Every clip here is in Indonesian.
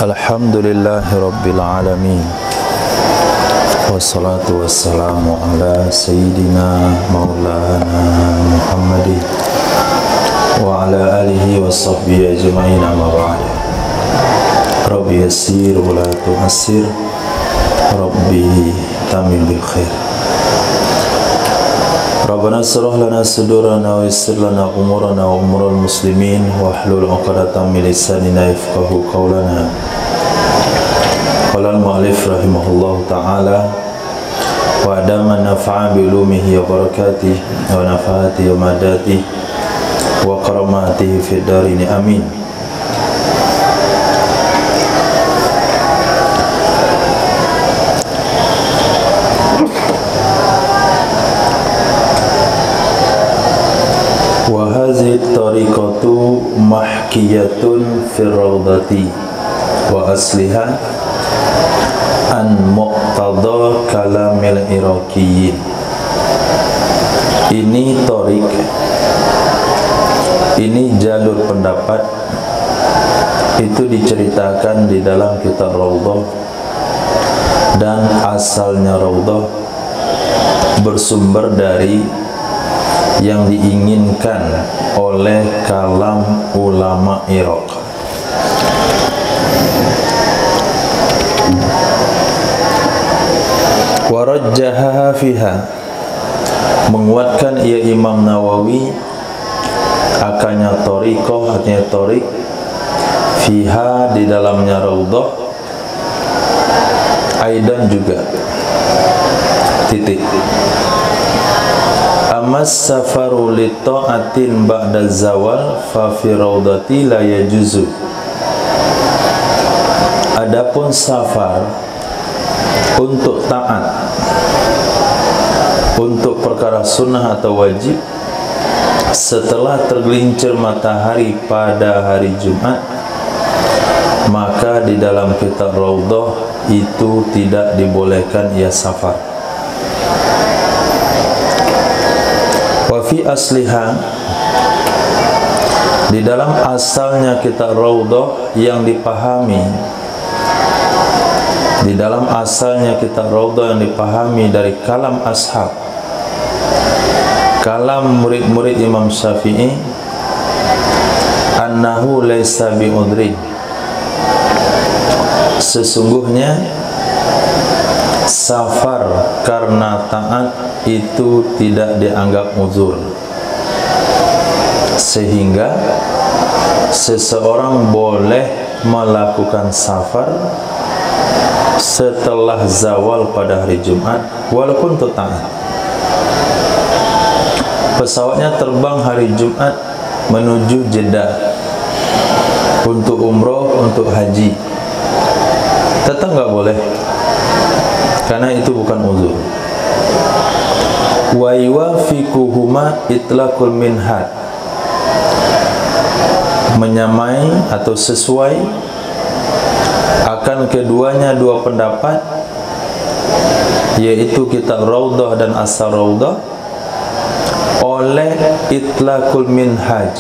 Alhamdulillahi Rabbil Alamin. Wassalatu wassalamu ala Sayyidina Maulana Muhammadin wa ala alihi wa sahbihi ajma'in, amma ba'd. Rabbi yassir wa la tu'assir, Rabbi tamim bil khair. Rabbana syrah lana sudurana wa yassir lana umurana wa umural muslimin wa hlul 'uqdatam min lisanina yafqahu qawlana. Qala al-mu'allif rahimahullahu ta'ala wa adama nafa'a bi ulumihi wa barakatihi wa nafa'ati wa madatihi wa karamatihi fid darini amin. Wa hadhihi tariqatu mahkiyatun fil rawdati wa asliha an muqtada kalamil iraqiyyin. Ini tariq, ini jalur pendapat, itu diceritakan di dalam kitab Raudhah, dan asalnya Raudhah bersumber dari yang diinginkan oleh kalam ulama Irak. Warajjaha fiha, menguatkan ia Imam Nawawi akannya tariqah, artinya tariq, fiha di dalamnya Raudhah, aidan juga titik. Amas safaru li ta'atin ba'da zawal fa fi raudati la yajuzu. Adapun safar untuk taat, untuk perkara sunnah atau wajib setelah tergelincir matahari pada hari Jumat, maka di dalam kitab Raudhah itu tidak dibolehkan ia safar. Wa fi asliha, di dalam asalnya kitab Raudhah yang dipahami, di dalam asalnya kitab Raudhah yang dipahami dari kalam ashab, kalam murid-murid Imam Syafi'i, annahu laysa bi'udrin, sesungguhnya safar karena taat itu tidak dianggap uzur, sehingga seseorang boleh melakukan safar setelah zawal pada hari Jumat walaupun untuk taat. Pesawatnya terbang hari Jumat menuju Jeddah untuk umroh, untuk haji, tetap nggak boleh, karena itu bukan uzur. Wa yuwafiquhuma itlaqul minhaj, menyamai atau sesuai akan keduanya dua pendapat, yaitu kitab Raudhah dan asal Raudhah, oleh itlaqul minhaj,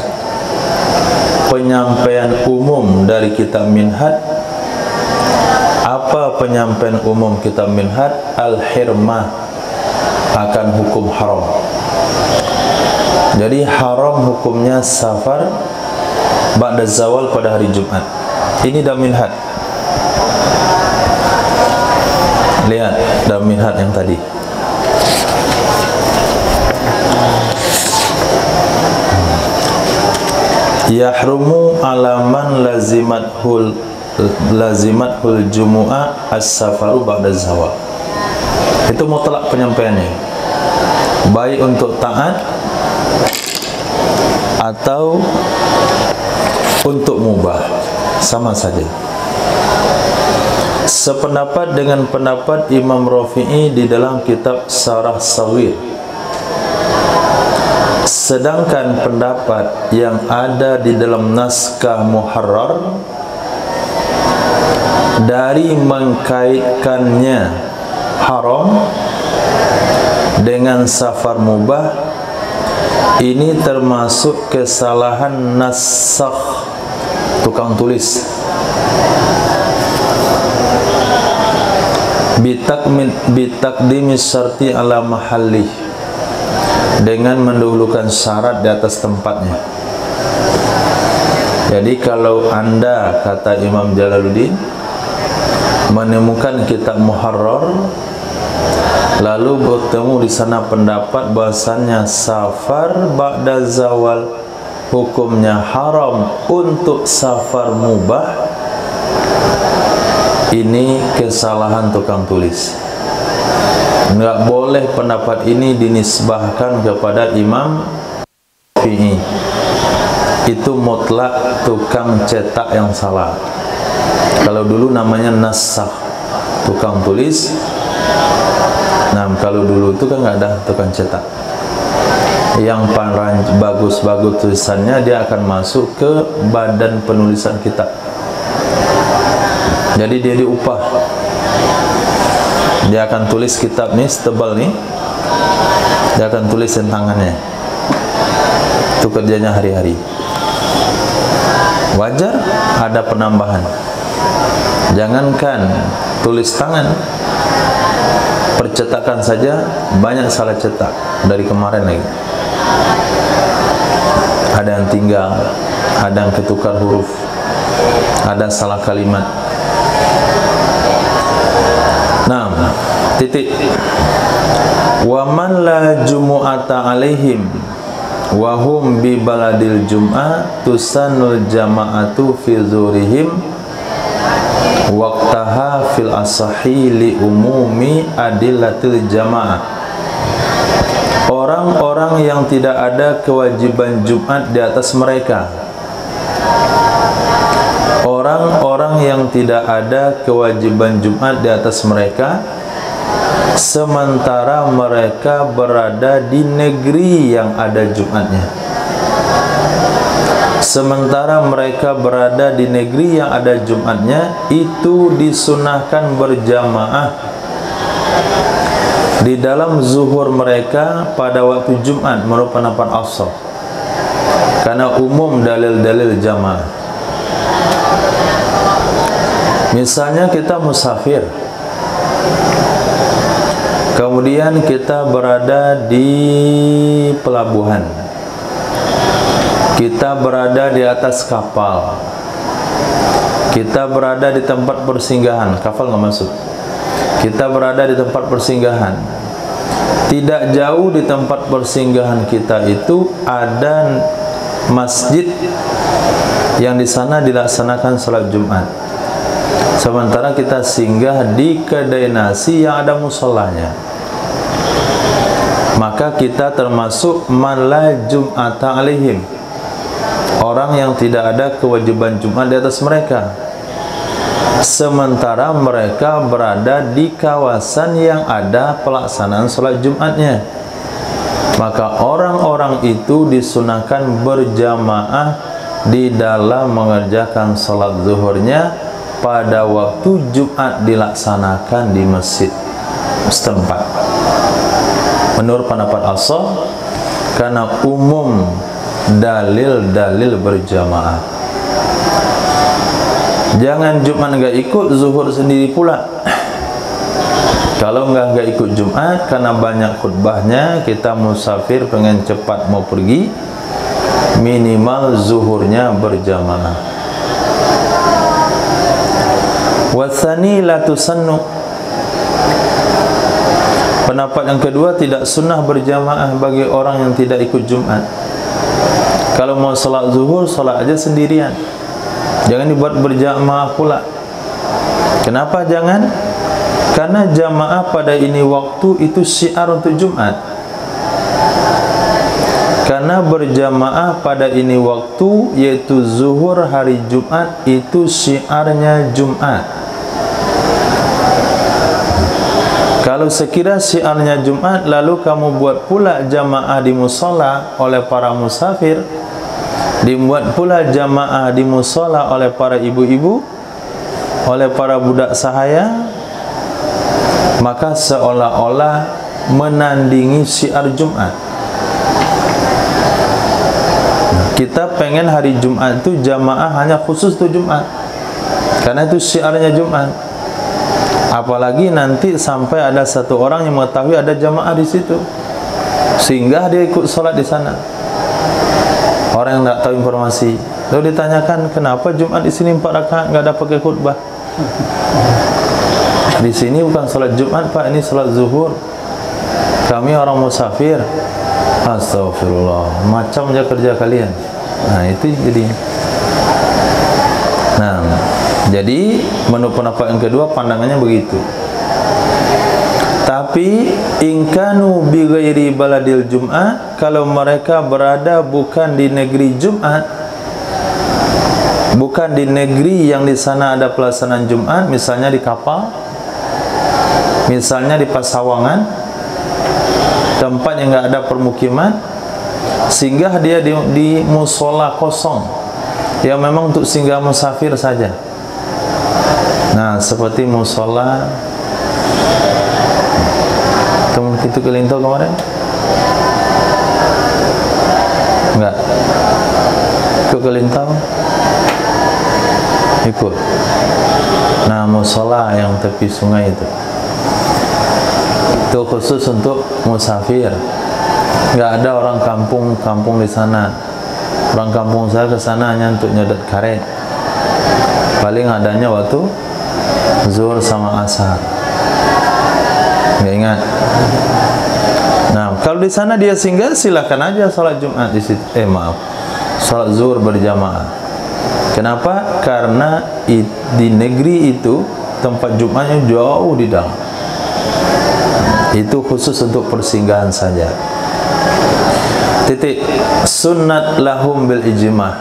penyampaian umum dari kitab Minhaj. Apa penyampaian umum kitab Minhaj? Al-hirmah, akan hukum haram. Jadi haram hukumnya safar ba'da zawal pada hari Jumat. Ini dalam Minhaj. Lihat dalam Minhaj yang tadi. Yahrumu alaman lazimathul jumu'ah as-safaru ba'da zawal. Itu mutlak penyampaiannya, baik untuk taat atau untuk mubah, sama saja. Sependapat dengan pendapat Imam Rafi'i di dalam kitab Syarah Saghir. Sedangkan pendapat yang ada di dalam naskah Muharrar dari mengkaitkannya haram dengan safar mubah, ini termasuk kesalahan nasakh, tukang tulis. Bitakdimi syarti ala mahalli, dengan mendahulukan syarat di atas tempatnya. Jadi kalau anda, kata Imam Jalaluddin, menemukan kitab Muharrar, lalu bertemu di sana pendapat bahasanya safar ba'da zawal hukumnya haram untuk safar mubah, ini kesalahan tukang tulis. Enggak boleh pendapat ini dinisbahkan kepada Imam Syafi'i. Itu mutlak tukang cetak yang salah. Kalau dulu namanya nasakh, tukang tulis. Nah, kalau dulu itu kan nggak ada tukang cetak. Yang bagus-bagus tulisannya dia akan masuk ke badan penulisan kitab. Jadi dia diupah. Dia akan tulis kitab nih setebal nih. Dia akan tulis tangannya. Itu kerjanya hari-hari. Wajar ada penambahan. Jangankan tulis tangan, percetakan saja banyak salah cetak dari kemarin lagi. Ada yang tinggal, ada yang ketukar huruf, ada salah kalimat. Nah, titik. Wa man la jumu'ata alaihim wa hum bi baladil jum'ah tusannul jama'atu fi zurihim waqtaha fil asahi li umumi adillatil jama'ah. Orang-orang yang tidak ada kewajiban Jumat di atas mereka, orang-orang yang tidak ada kewajiban Jumat di atas mereka, sementara mereka berada di negeri yang ada Jumatnya. Sementara mereka berada di negeri yang ada Jumatnya, itu disunahkan berjamaah di dalam zuhur mereka pada waktu Jumat menurut pendapat Ashab, karena umum dalil-dalil jamaah. Misalnya kita musafir, kemudian kita berada di pelabuhan, kita berada di atas kapal, kita berada di tempat persinggahan. Kapal nggak masuk. Kita berada di tempat persinggahan. Tidak jauh di tempat persinggahan kita itu ada masjid yang di sana dilaksanakan salat Jumat. Sementara kita singgah di kedai nasi yang ada musholanya, maka kita termasuk man la jum'ata alaihim, orang yang tidak ada kewajiban Jumat di atas mereka, sementara mereka berada di kawasan yang ada pelaksanaan sholat Jumatnya. Maka orang-orang itu disunahkan berjamaah di dalam mengerjakan sholat zuhurnya pada waktu Jumat dilaksanakan di masjid setempat. Menurut pendapat Ashab, karena umum dalil-dalil berjamaah. Jangan Jumat enggak ikut, zuhur sendiri pula. Kalau enggak ikut Jumat karena banyak khutbahnya, kita musafir pengen cepat mau pergi, minimal zuhurnya berjamaah. Wasani la tusannu. Pendapat yang kedua, tidak sunnah berjamaah bagi orang yang tidak ikut Jumat. Kalau mau salat zuhur, salat aja sendirian. Jangan dibuat berjamaah pula. Kenapa jangan? Karena jamaah pada ini waktu itu syiar untuk Jumat. Karena berjamaah pada ini waktu, yaitu zuhur hari Jumat, itu syiarnya Jumat. Kalau sekira syiarnya Jumat, lalu kamu buat pula jamaah di musola oleh para musafir, dibuat pula jamaah di musola oleh para ibu-ibu, oleh para budak sahaya, maka seolah-olah menandingi syiar Jumat. Kita pengen hari Jumat itu jamaah hanya khusus untuk Jumat, karena itu syiarnya Jumat. Apalagi nanti sampai ada satu orang yang mengetahui ada jamaah di situ, sehingga dia ikut sholat di sana. Orang yang tidak tahu informasi, lalu ditanyakan, kenapa Jumat di sini 4 rakaat nggak ada pakai khutbah? Di sini bukan sholat Jumat Pak, ini sholat zuhur. Kami orang musafir. Astagfirullah, macam aja kerja kalian. Nah itu jadi. Nah, jadi menurut pendapat yang kedua pandangannya begitu. Tapi ingkanu bi ghairi baladil Jum'ah, kalau mereka berada bukan di negeri Jumat, bukan di negeri yang di sana ada pelaksanaan Jumat, misalnya di kapal, misalnya di Pasawangan, tempat yang enggak ada permukiman, sehingga dia di musola kosong yang memang untuk singgah musafir saja. Nah, seperti musola teman itu Kelinto kemarin? Enggak. Ikut Kelinto? Ikut. Nah, musola yang tepi sungai itu khusus untuk musafir. Enggak ada orang kampung di sana. Orang kampung saya ke sana hanya untuk nyedot karet. Paling adanya waktu zuhur sama asar. Nggak ingat. Nah, kalau di sana dia singgah, silakan aja sholat Jumat di situ. Sholat zuhur berjamaah. Kenapa? Karena di negeri itu tempat Jumatnya jauh di dalam. Itu khusus untuk persinggahan saja. Titik. Sunnat lahum bil ijma',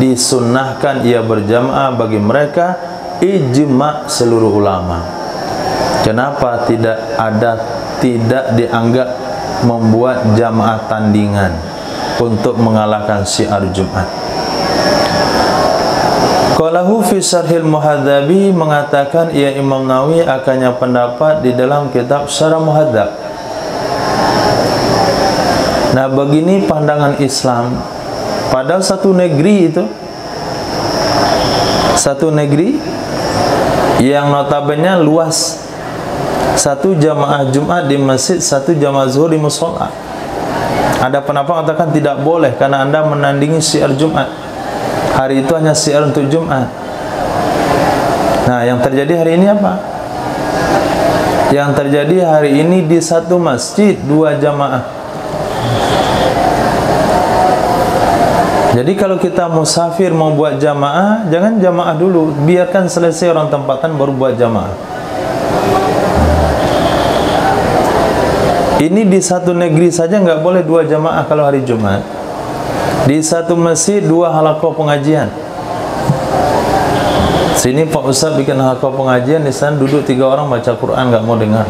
disunnahkan ia berjamaah bagi mereka, ijma' seluruh ulama. Kenapa tidak dianggap membuat jamaah tandingan untuk mengalahkan syiar Jumat? Qalahu fi Syarhil Muhadzabi, mengatakan ia Imam Nawawi akannya pendapat di dalam kitab Syarah Muhadzab. Nah, begini pandangan Islam. Padahal satu negeri itu, satu negeri yang notabene luas, satu jamaah Jumat di masjid, satu jamaah zuhur di musola. Ada pendapat mengatakan tidak boleh karena Anda menandingi syiar Jumat. Hari itu hanya syiar untuk Jumat. Nah, yang terjadi hari ini apa? Yang terjadi hari ini di satu masjid 2 jamaah. Jadi kalau kita musafir mau buat jamaah, jangan jamaah dulu, biarkan selesai orang tempatan baru buat jamaah. Ini di satu negeri saja nggak boleh 2 jamaah kalau hari Jumat. Di satu masjid 2 halaqah pengajian. Sini Pak Ustaz bikin halaqah pengajian, di sana duduk 3 orang baca Quran, nggak mau dengar.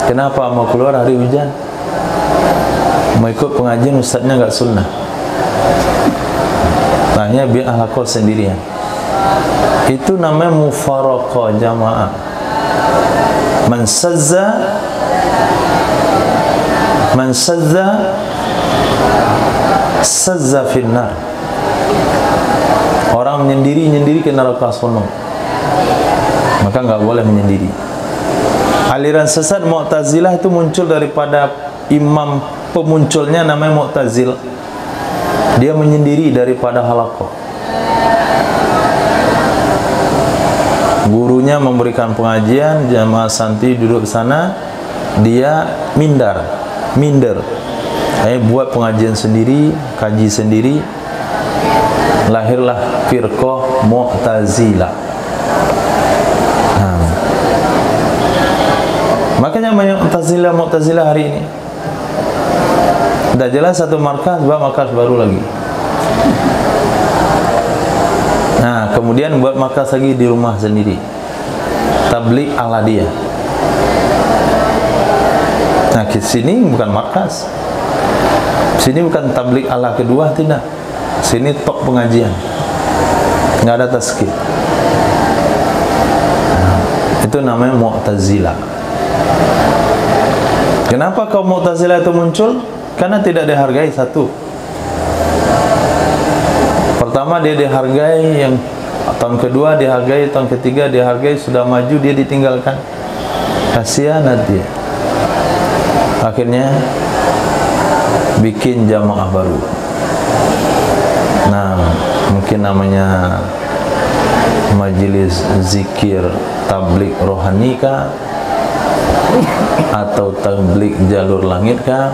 Kenapa? Mau keluar hari hujan, mau ikut pengajian ustaznya nggak sunnah. Tanya biar halaqah sendirian. Itu namanya mufaraqah jamaah. Man sazza sazza finnar. Orang menyendiri ke neraka sono, maka nggak boleh menyendiri. Aliran sesat Mu'tazilah itu muncul daripada imam pemunculnya namanya Mu'tazil. Dia menyendiri daripada halaqah. Gurunya memberikan pengajian, jamaah santri duduk sana, dia minder. Buat pengajian sendiri, kaji sendiri. Lahirlah firqah Mu'tazilah. Makanya banyak Mu'tazilah hari ini. Sudah jelas satu markas, buat markas baru lagi. Nah, kemudian buat markas lagi di rumah sendiri. Tabligh ala dia. Nah, di sini bukan markas. Sini bukan tabligh ala kedua, tidak. Sini tok pengajian. Nggak ada tazkir. Itu namanya Mu'tazilah. Kenapa kaum Mu'tazilah itu muncul? Karena tidak dihargai satu. Pertama, dia dihargai yang tahun kedua dihargai, tahun ketiga dihargai, sudah maju dia ditinggalkan. Kasihan dia. Akhirnya bikin jamaah baru. Nah, mungkin namanya majelis zikir tablik rohani kah, atau tablik jalur langit kah,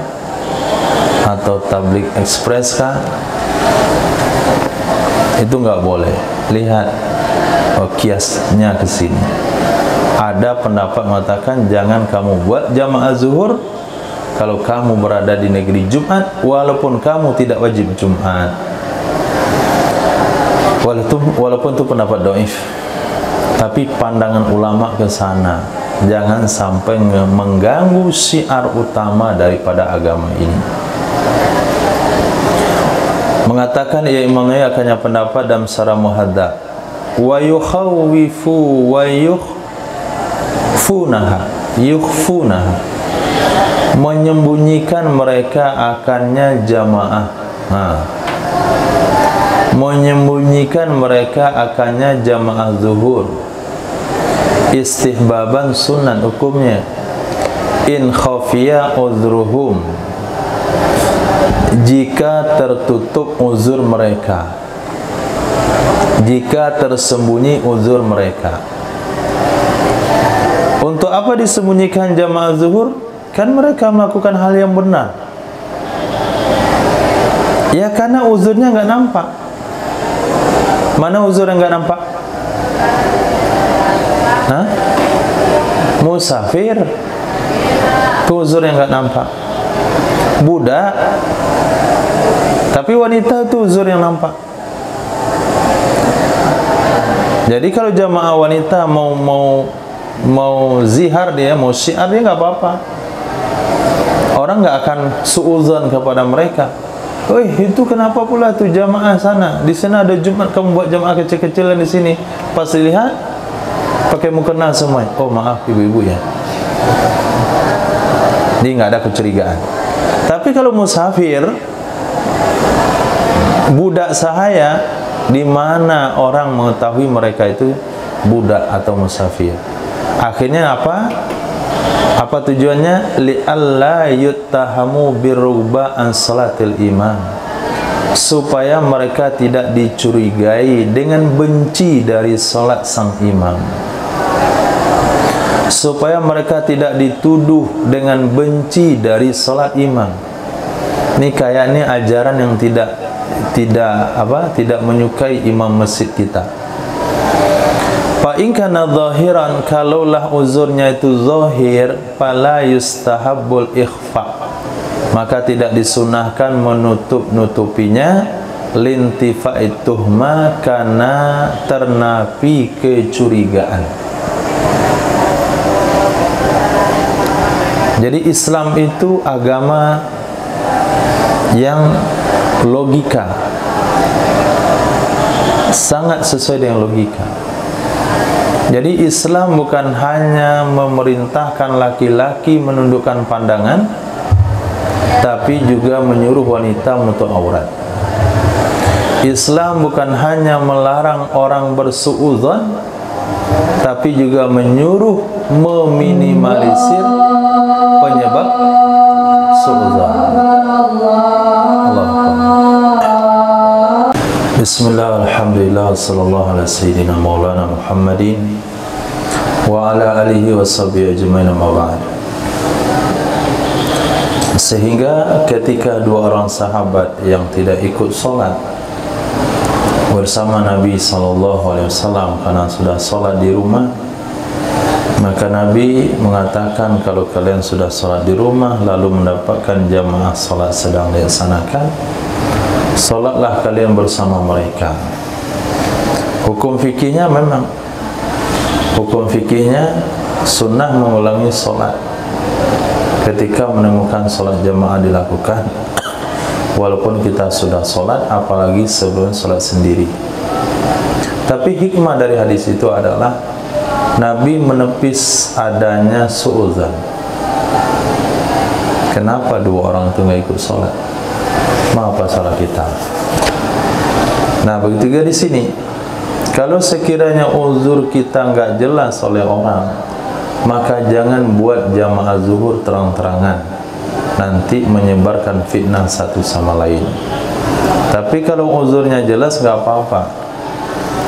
atau tablik ekspres kah? Itu nggak boleh. Lihat kiasnya ke sini. Ada pendapat mengatakan jangan kamu buat jamaah zuhur kalau kamu berada di negeri Jumat, walaupun kamu tidak wajib Jumat. Walaupun itu pendapat dhaif, tapi pandangan ulama ke sana, jangan sampai mengganggu syiar utama daripada agama ini. Mengatakan ya Imam Nawawi akannya pendapat dalam Syarah Muhadzab, wa yukhawwifu wa yukhfunaha, menyembunyikan mereka akannya jamaah. Menyembunyikan mereka akannya jamaah zuhur, istihbaban sunnah hukumnya, in khafiya uzruhum, jika tertutup uzur mereka, jika tersembunyi uzur mereka. Untuk apa disembunyikan jamaah zuhur? Kan mereka melakukan hal yang benar. Ya karena uzurnya nggak nampak. Mana uzur yang nggak nampak? Hah? Musafir, itu uzur yang nggak nampak. Budak, tapi wanita itu uzur yang nampak. Jadi kalau jamaah wanita mau zihar dia, mau syiar dia nggak apa-apa. Orang nggak akan suudzon kepada mereka. Itu kenapa pula tuh jamaah sana? Di sana ada Jumat, kamu buat jamaah kecil-kecilan di sini. Pas dilihat, pakai mukena semua. Oh maaf ibu-ibu ya. Dia nggak ada kecurigaan. Tapi kalau musafir, budak sahaya, di mana orang mengetahui mereka itu budak atau musafir? Akhirnya apa? Apa tujuannya? Li'alla yuttahamu birruba an salatil imam, supaya mereka tidak dicurigai dengan benci dari salat sang imam, supaya mereka tidak dituduh dengan benci dari salat imam. Ini kayaknya ajaran yang tidak menyukai imam masjid kita. Fa in kana zahiran, kalaulah uzurnya itu zahir, fala yustahabbul ikhfa, maka tidak disunahkan menutup-nutupinya, lintifa'it tuhma, karena ternafi kecurigaan. Jadi Islam itu agama yang logika, sangat sesuai dengan logika. Jadi Islam bukan hanya memerintahkan laki-laki menundukkan pandangan, tapi juga menyuruh wanita menutup aurat. Islam bukan hanya melarang orang bersuudzon, tapi juga menyuruh meminimalisir penyebab suudzon. Bismillah, alhamdulillah, sallallahu ala sayyidina maulana Muhammadin wa ala alihi wa sahbihi ajma'in, amma ba'd. Sehingga ketika dua orang sahabat yang tidak ikut sholat bersama Nabi SAW karena sudah sholat di rumah, maka Nabi mengatakan kalau kalian sudah sholat di rumah lalu mendapatkan jamaah sholat sedang dilaksanakan, sholatlah kalian bersama mereka. Hukum fikihnya memang, hukum fikihnya sunnah mengulangi sholat ketika menemukan sholat jamaah dilakukan, walaupun kita sudah sholat, apalagi sebelum sholat sendiri. Tapi hikmah dari hadis itu adalah Nabi menepis adanya suudzon. Kenapa dua orang itu nggak ikut sholat? Apa salah kita? Nah, begitu juga di sini. Kalau sekiranya uzur kita enggak jelas oleh orang, maka jangan buat jamaah zuhur terang-terangan, nanti menyebarkan fitnah satu sama lain. Tapi kalau uzurnya jelas enggak apa-apa.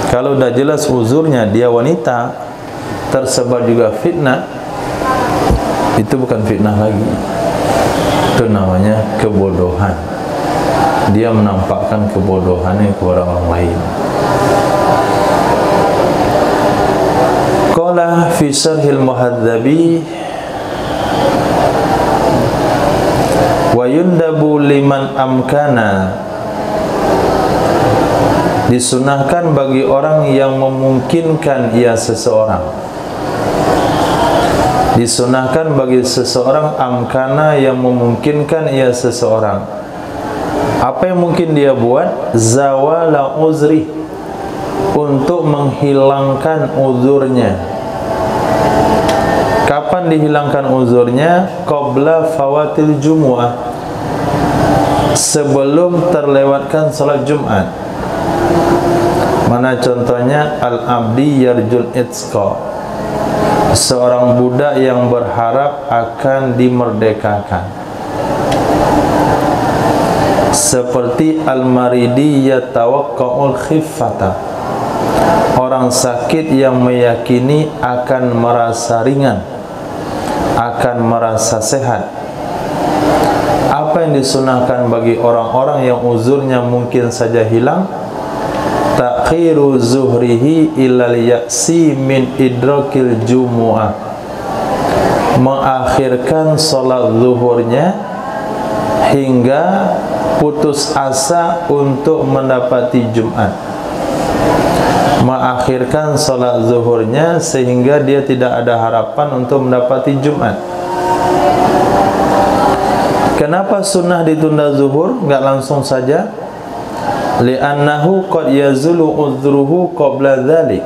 Kalau dah jelas uzurnya dia wanita, tersebar juga fitnah, itu bukan fitnah lagi, itu namanya kebodohan. Dia menampakkan kebodohannya kepada orang lain. Qala fi syarhil muhadzabi wa yundabu liman amkana, disunahkan bagi orang yang memungkinkan ia seseorang, disunahkan bagi seseorang amkana yang memungkinkan ia seseorang. Apa yang mungkin dia buat? Zawala uzri, untuk menghilangkan uzurnya. Kapan dihilangkan uzurnya? Qabla fawatil jumu'ah, sebelum terlewatkan salat Jumat. Mana contohnya? Al-abdi yarjul itqa, seorang budak yang berharap akan dimerdekakan. Seperti al-maridi yatawaqqa'ul khiffata, orang sakit yang meyakini akan merasa ringan, akan merasa sehat. Apa yang disunahkan bagi orang-orang yang uzurnya mungkin saja hilang? Takhiru zuhrihi ilal ya'si min idrakil jumu'ah, mengakhirkan salat zuhurnya hingga putus asa untuk mendapati Jumat. Mengakhirkan salat zuhurnya sehingga dia tidak ada harapan untuk mendapati Jumat. Kenapa sunnah ditunda zuhur, enggak langsung saja? Li'annahu qad yazulu uzruhu qabla dzalik,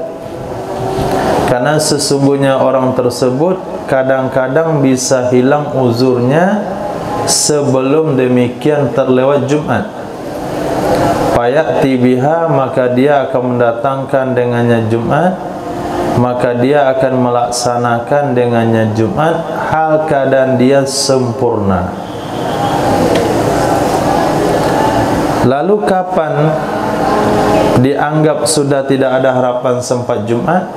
karena sesungguhnya orang tersebut kadang-kadang bisa hilang uzurnya sebelum demikian terlewat Jumat. Fayati biha, maka dia akan mendatangkan dengannya Jumat, maka dia akan melaksanakan dengannya Jumat hal keadaan dia sempurna. Lalu kapan dianggap sudah tidak ada harapan sempat Jumat?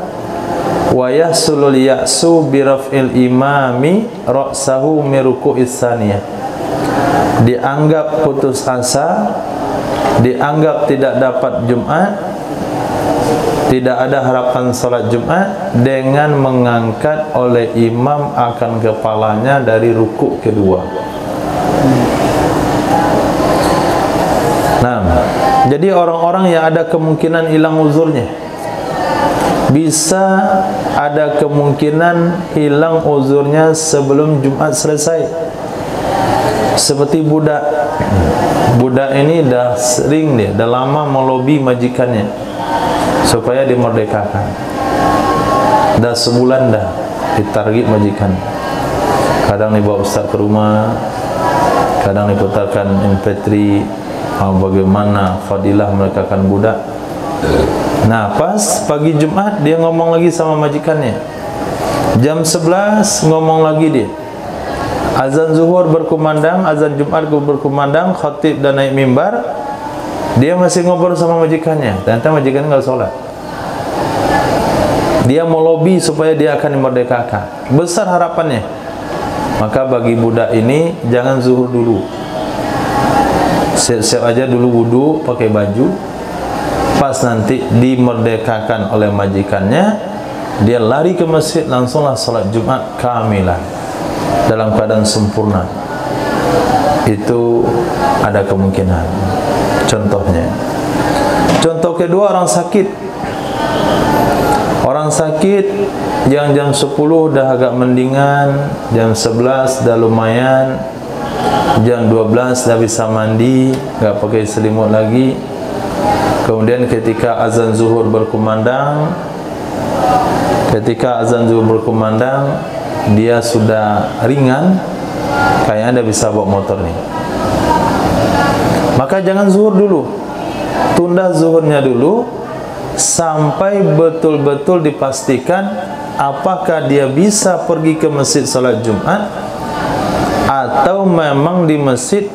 Wa yahsulul ya'su bi raf'il imami ra'sahu min ruku'is tsaniyah, dianggap putus asa, dianggap tidak dapat Jumat, tidak ada harapan salat Jumat, dengan mengangkat oleh imam akan kepalanya dari rukuk kedua. Nah, jadi orang-orang yang ada kemungkinan hilang uzurnya, bisa ada kemungkinan hilang uzurnya sebelum Jumat selesai. Seperti budak. Budak ini dah sering, dia dah lama melobi majikannya supaya dimerdekakan. Dah sebulan dah ditarget majikan. Kadang dibawa ustaz ke rumah, kadang diputarkan MP3 bagaimana fadilah merdekakan budak. Nah, pas pagi Jumat dia ngomong lagi sama majikannya. Jam 11 ngomong lagi dia. Azan zuhur berkumandang, azan Jumat berkumandang, khatib dan naik mimbar, dia masih ngobrol sama majikannya. Ternyata majikannya enggak sholat. Dia mau lobby supaya dia akan dimerdekakan. Besar harapannya. Maka bagi budak ini jangan zuhur dulu. Siap-siap aja dulu wudu, pakai baju. Pas nanti dimerdekakan oleh majikannya, dia lari ke masjid, langsunglah salat Jumat kamilan dalam keadaan sempurna. Itu ada kemungkinan. Contohnya, contoh kedua, orang sakit. Orang sakit yang jam 10 dah agak mendingan, jam 11 dah lumayan, jam 12 dah bisa mandi, enggak pakai selimut lagi. Kemudian ketika azan zuhur berkumandang, dia sudah ringan, kayaknya dah bisa bawa motor nih. Maka jangan zuhur dulu, tunda zuhurnya dulu, sampai betul-betul dipastikan apakah dia bisa pergi ke masjid salat Jumat, atau memang di masjid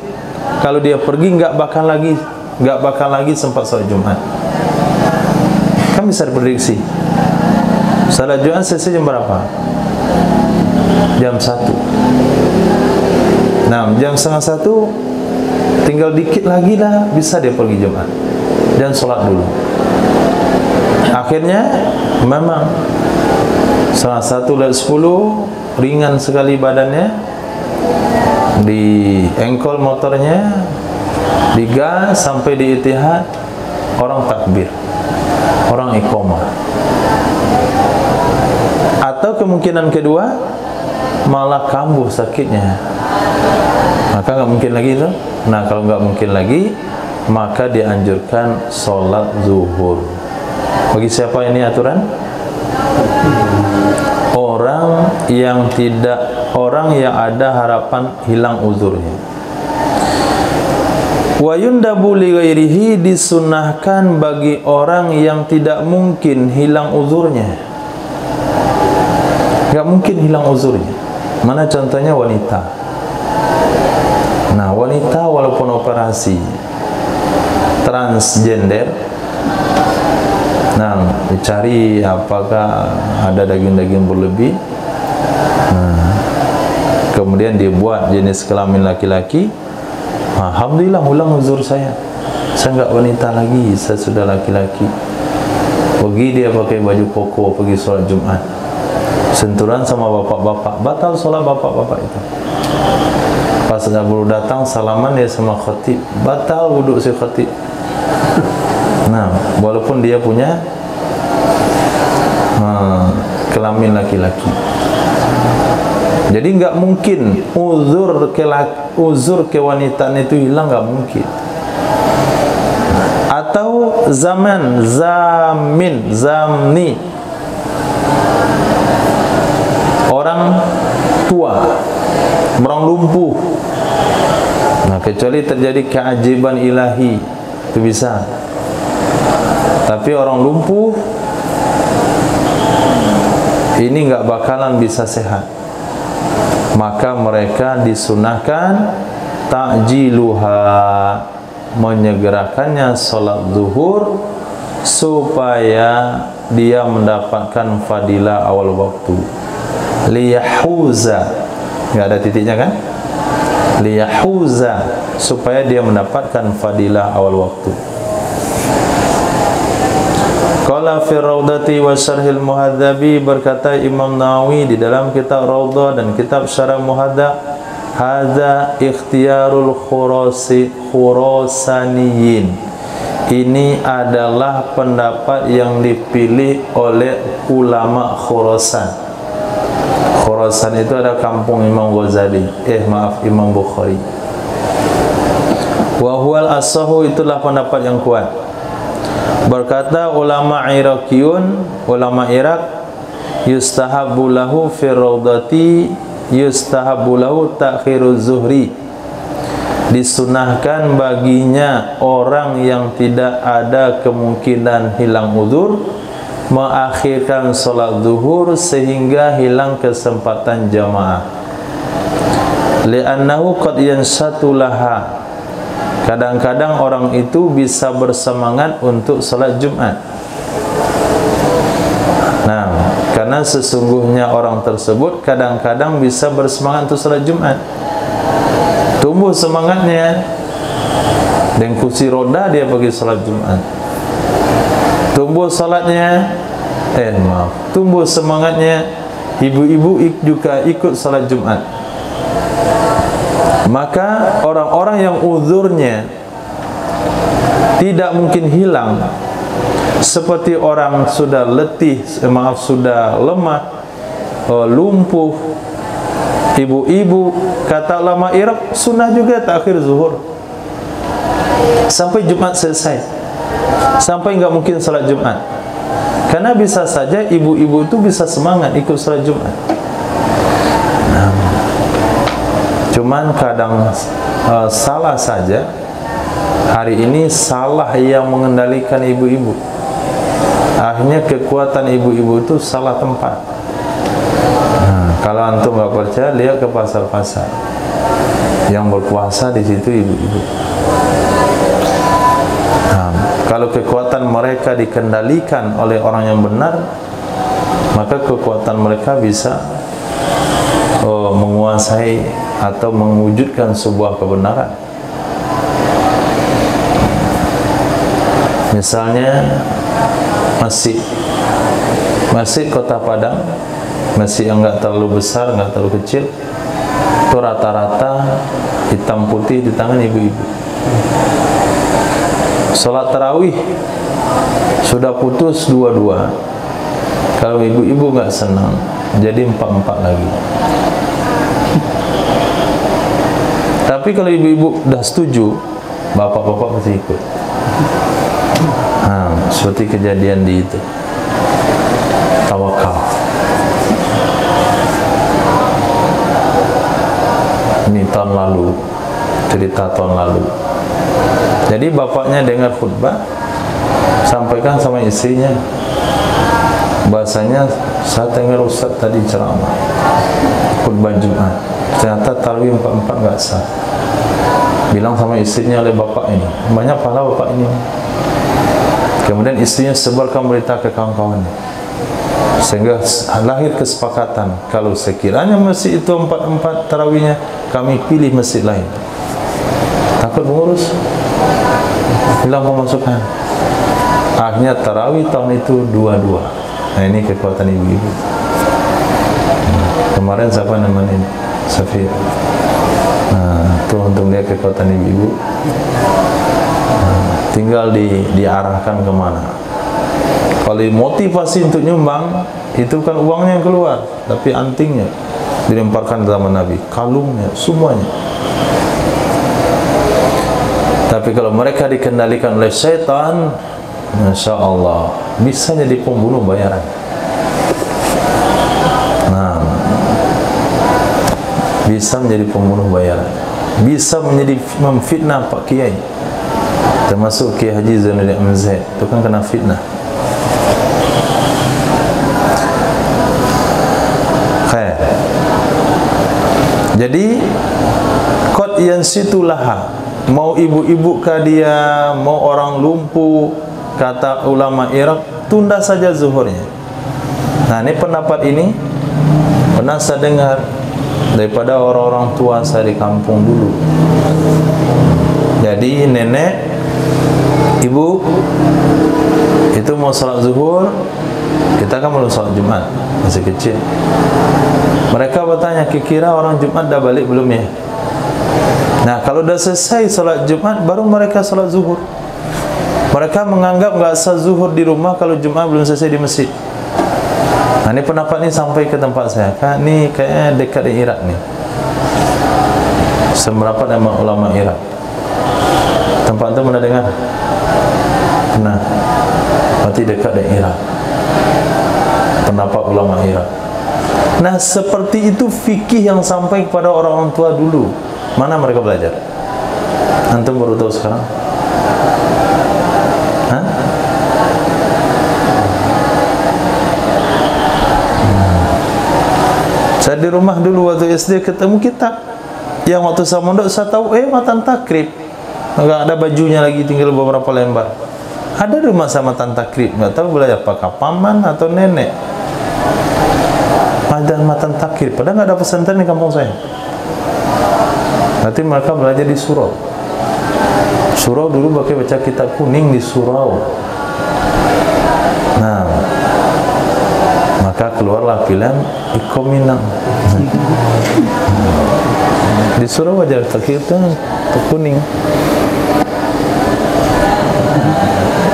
kalau dia pergi nggak bakal lagi sempat salat Jumat. Kan bisa diprediksi. Salat Jumat selesai jam berapa? Jam 1. Nah, jam setengah 1 tinggal dikit lagi lah bisa dia pergi Jumat dan sholat dulu. Akhirnya memang setengah 1:10 ringan sekali badannya, di engkol motornya, digas sampai di Ittihad, orang takbir, orang iqamah. Atau kemungkinan kedua, malah kambuh sakitnya, maka nggak mungkin lagi itu. Nah, kalau nggak mungkin lagi, maka dianjurkan sholat zuhur. Bagi siapa ini aturan? Orang yang ada harapan hilang uzurnya. Wa yundabu li ghairihi, disunahkan bagi orang yang tidak mungkin hilang uzurnya. Nggak mungkin hilang uzurnya. Mana contohnya? Wanita. Nah, wanita walaupun operasi transgender, nah, dicari apakah ada daging-daging berlebih, nah, kemudian dibuat jenis kelamin laki-laki, alhamdulillah ulang uzur saya nggak wanita lagi, saya sudah laki-laki. Pergi dia pakai baju koko, pergi sholat Jumat, sentuhan sama bapak-bapak, batal sholat bapak-bapak itu. Pas baru datang salaman dia sama khatib, batal wudhu si khatib. Nah, walaupun dia punya kelamin laki-laki. Jadi nggak mungkin uzur kewanitaan itu hilang, nggak mungkin. Atau zamni, orang tua, orang lumpuh. Nah, kecuali terjadi keajaiban ilahi, itu bisa. Tapi orang lumpuh ini nggak bakalan bisa sehat, maka mereka disunahkan ta'jiluha, menyegerakannya sholat zuhur supaya dia mendapatkan fadilah awal waktu. Liyahuza, nggak ada titiknya kan? Liyahuza, supaya dia mendapatkan fadilah awal waktu. Qala fi Raudhati wa Syarhil Muhadzabi, berkata Imam Nawawi di dalam kitab Raudhah dan kitab Syarah Muhadzab, hadza ikhtiyarul khurasaniyin, ini adalah pendapat yang dipilih oleh ulama Khurasan. Khurasan itu ada kampung Imam Ghazali, Imam Bukhari. Wa huwal asahu, itulah pendapat yang kuat. Berkata ulama Iraqiyun, ulama Irak, yustahabbu lahu fi raudhati, yustahabbu lahu ta'khiruz zuhri, disunahkan baginya orang yang tidak ada kemungkinan hilang uzur mengakhirkan sholat zuhur sehingga hilang kesempatan jamaah. Li'annahu qad yansatu laha, kadang-kadang orang itu bisa bersemangat untuk sholat Jumat. Nah, karena sesungguhnya orang tersebut kadang-kadang bisa bersemangat untuk sholat Jumat, tumbuh semangatnya, dan kursi roda dia pergi sholat Jumat, tumbuh sholatnya, tumbuh semangatnya, ibu-ibu juga ikut sholat Jumat. Maka orang-orang yang uzurnya tidak mungkin hilang, seperti orang sudah letih, sudah lemah, lumpuh, ibu-ibu, kata ulama Irak, sunnah juga takhir zuhur sampai Jumat selesai, sampai nggak mungkin salat Jumat, karena bisa saja ibu-ibu itu bisa semangat ikut salat Jumat. Cuman kadang salah saja. Hari ini salah yang mengendalikan ibu-ibu. Akhirnya kekuatan ibu-ibu itu salah tempat. Kalau antum nggak percaya, lihat ke pasar-pasar. Yang berkuasa di situ ibu-ibu. Kalau kekuatan mereka dikendalikan oleh orang yang benar, maka kekuatan mereka bisa menguasai atau mewujudkan sebuah kebenaran. Misalnya masjid Kota Padang, masjid yang nggak terlalu besar, nggak terlalu kecil, itu rata-rata hitam putih di tangan ibu-ibu. Sholat tarawih sudah putus dua-dua. Kalau ibu-ibu nggak senang, jadi 4-4 lagi. Tapi kalau ibu-ibu udah setuju, bapak-bapak pasti ikut. Seperti kejadian di itu Tawakal. Ini tahun lalu, cerita tahun lalu. Jadi bapaknya dengar khutbah, sampaikan sama istrinya, bahasanya saya dengar Ustaz tadi ceramah khutbah Jumat, ternyata tarawih 4-4 nggak sah. Bilang sama istrinya oleh bapak ini, banyak pahala bapak ini. Kemudian istrinya sebarkan berita ke kawan-kawannya, sehingga lahir kesepakatan, kalau sekiranya masjid itu 4-4 tarawihnya, kami pilih masjid lain. Takut mengurus, bilang pemasukan. Akhirnya tarawih tahun itu 2-2. Nah, ini kekuatan ibu-ibu. Kemarin siapa namanya ini? Safir. Tuh untuk lihat kekuatan ibu-ibu. Tinggal diarahkan kemana. Kalau motivasi untuk nyumbang, itu kan uangnya yang keluar, tapi antingnya dilemparkan ke zaman Nabi, kalungnya, semuanya. Tapi kalau mereka dikendalikan oleh syaitan, Masya Allah, bisa jadi pembunuh bayaran. Bisa menjadi pembunuh bayaran, bisa menjadi memfitnah Pak Kiai, termasuk Kiai Haji Zainuddin MZ, itu kan kena fitnah. Khair. Jadi qad yansitulaha, mau ibu-ibu kah dia, mau orang lumpuh, kata ulama Irak, tunda saja zuhurnya. Nah, ini pendapat ini pernah saya dengar daripada orang-orang tua saya di kampung dulu. Jadi nenek, ibu itu mau sholat zuhur, kita kan belum sholat Jumat, masih kecil. Mereka bertanya, kira-kira orang Jumat dah balik belum ya? Nah, kalau dah selesai sholat Jumat, baru mereka sholat zuhur. Mereka menganggap nggak sah zuhur di rumah kalau Jumat belum selesai di masjid. Nah, ini pendapat ini sampai ke tempat saya. Kan ini kayaknya dekat di Irak nih. Seberapa nama ulama Irak? Tempat itu pernah dengar? Pernah. Berarti dekat di Irak. Pendapat ulama Irak. Nah, seperti itu fikih yang sampai kepada orang-orang tua dulu. Mana mereka belajar? Antum baru tahu sekarang? Hah? Saya di rumah dulu waktu SD ketemu kitab. Yang waktu saya mondok saya tahu, matan takrib. Enggak ada bajunya lagi, tinggal beberapa lembar. Ada di rumah sama matan takrib, enggak tahu belajar apakah paman atau nenek. Ada matan takrib, padahal enggak ada pesantren di kampung saya. Nanti mereka belajar di surau. Surau dulu pakai baca kitab kuning di surau. Nah, maka keluarlah pilihan Ikominang. Di surau aja kita kuning.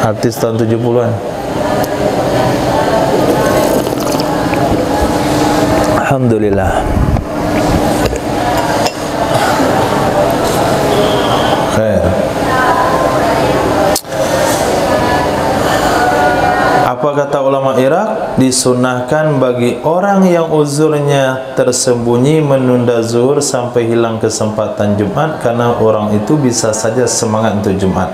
Artis tahun 70-an. Alhamdulillah. Khair. Apa kata ulama Irak? Disunahkan bagi orang yang uzurnya tersembunyi menunda zuhur sampai hilang kesempatan Jumat, karena orang itu bisa saja semangat untuk Jumat.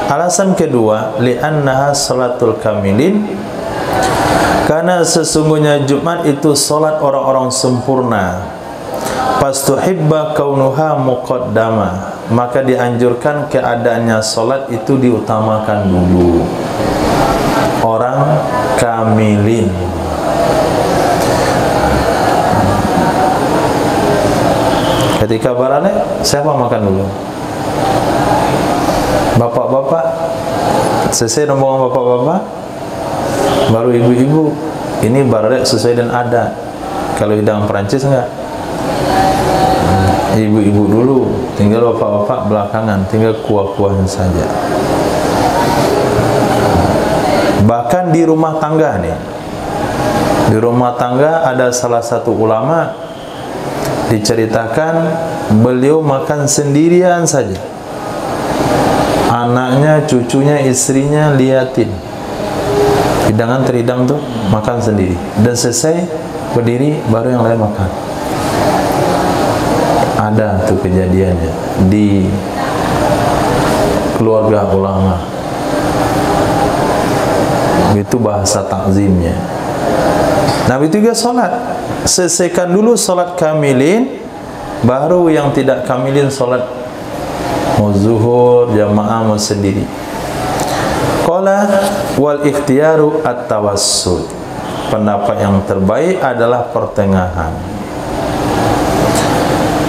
Alasan kedua, li'annaha salatul kamilin, karena sesungguhnya Jumat itu solat orang-orang sempurna. Fastuhibba kaunuha muqaddama, maka dianjurkan keadaannya solat itu diutamakan dulu. Orang kamilin. Ketika baralek, siapa makan dulu? Bapak-bapak. Selesai rombongan bapak-bapak, baru ibu-ibu. Ini baralek sesuai dengan adat. Kalau hidangan Perancis enggak, ibu-ibu dulu, tinggal bapak-bapak belakangan, tinggal kuah-kuahnya saja. Bahkan di rumah tangga nih, di rumah tangga ada salah satu ulama diceritakan beliau makan sendirian saja, anaknya, cucunya, istrinya liatin, hidangan terhidang tuh makan sendiri, dan selesai berdiri baru yang lain makan. Ada tuh kejadiannya di keluarga ulama. Itu bahasa takzimnya. Nabi juga solat, selesaikan dulu solat kamilin, baru yang tidak kamilin solat mau zuhur jamaah mau sendiri. Qala wal ikhtiyaru at-tawassut, pendapat yang terbaik adalah pertengahan.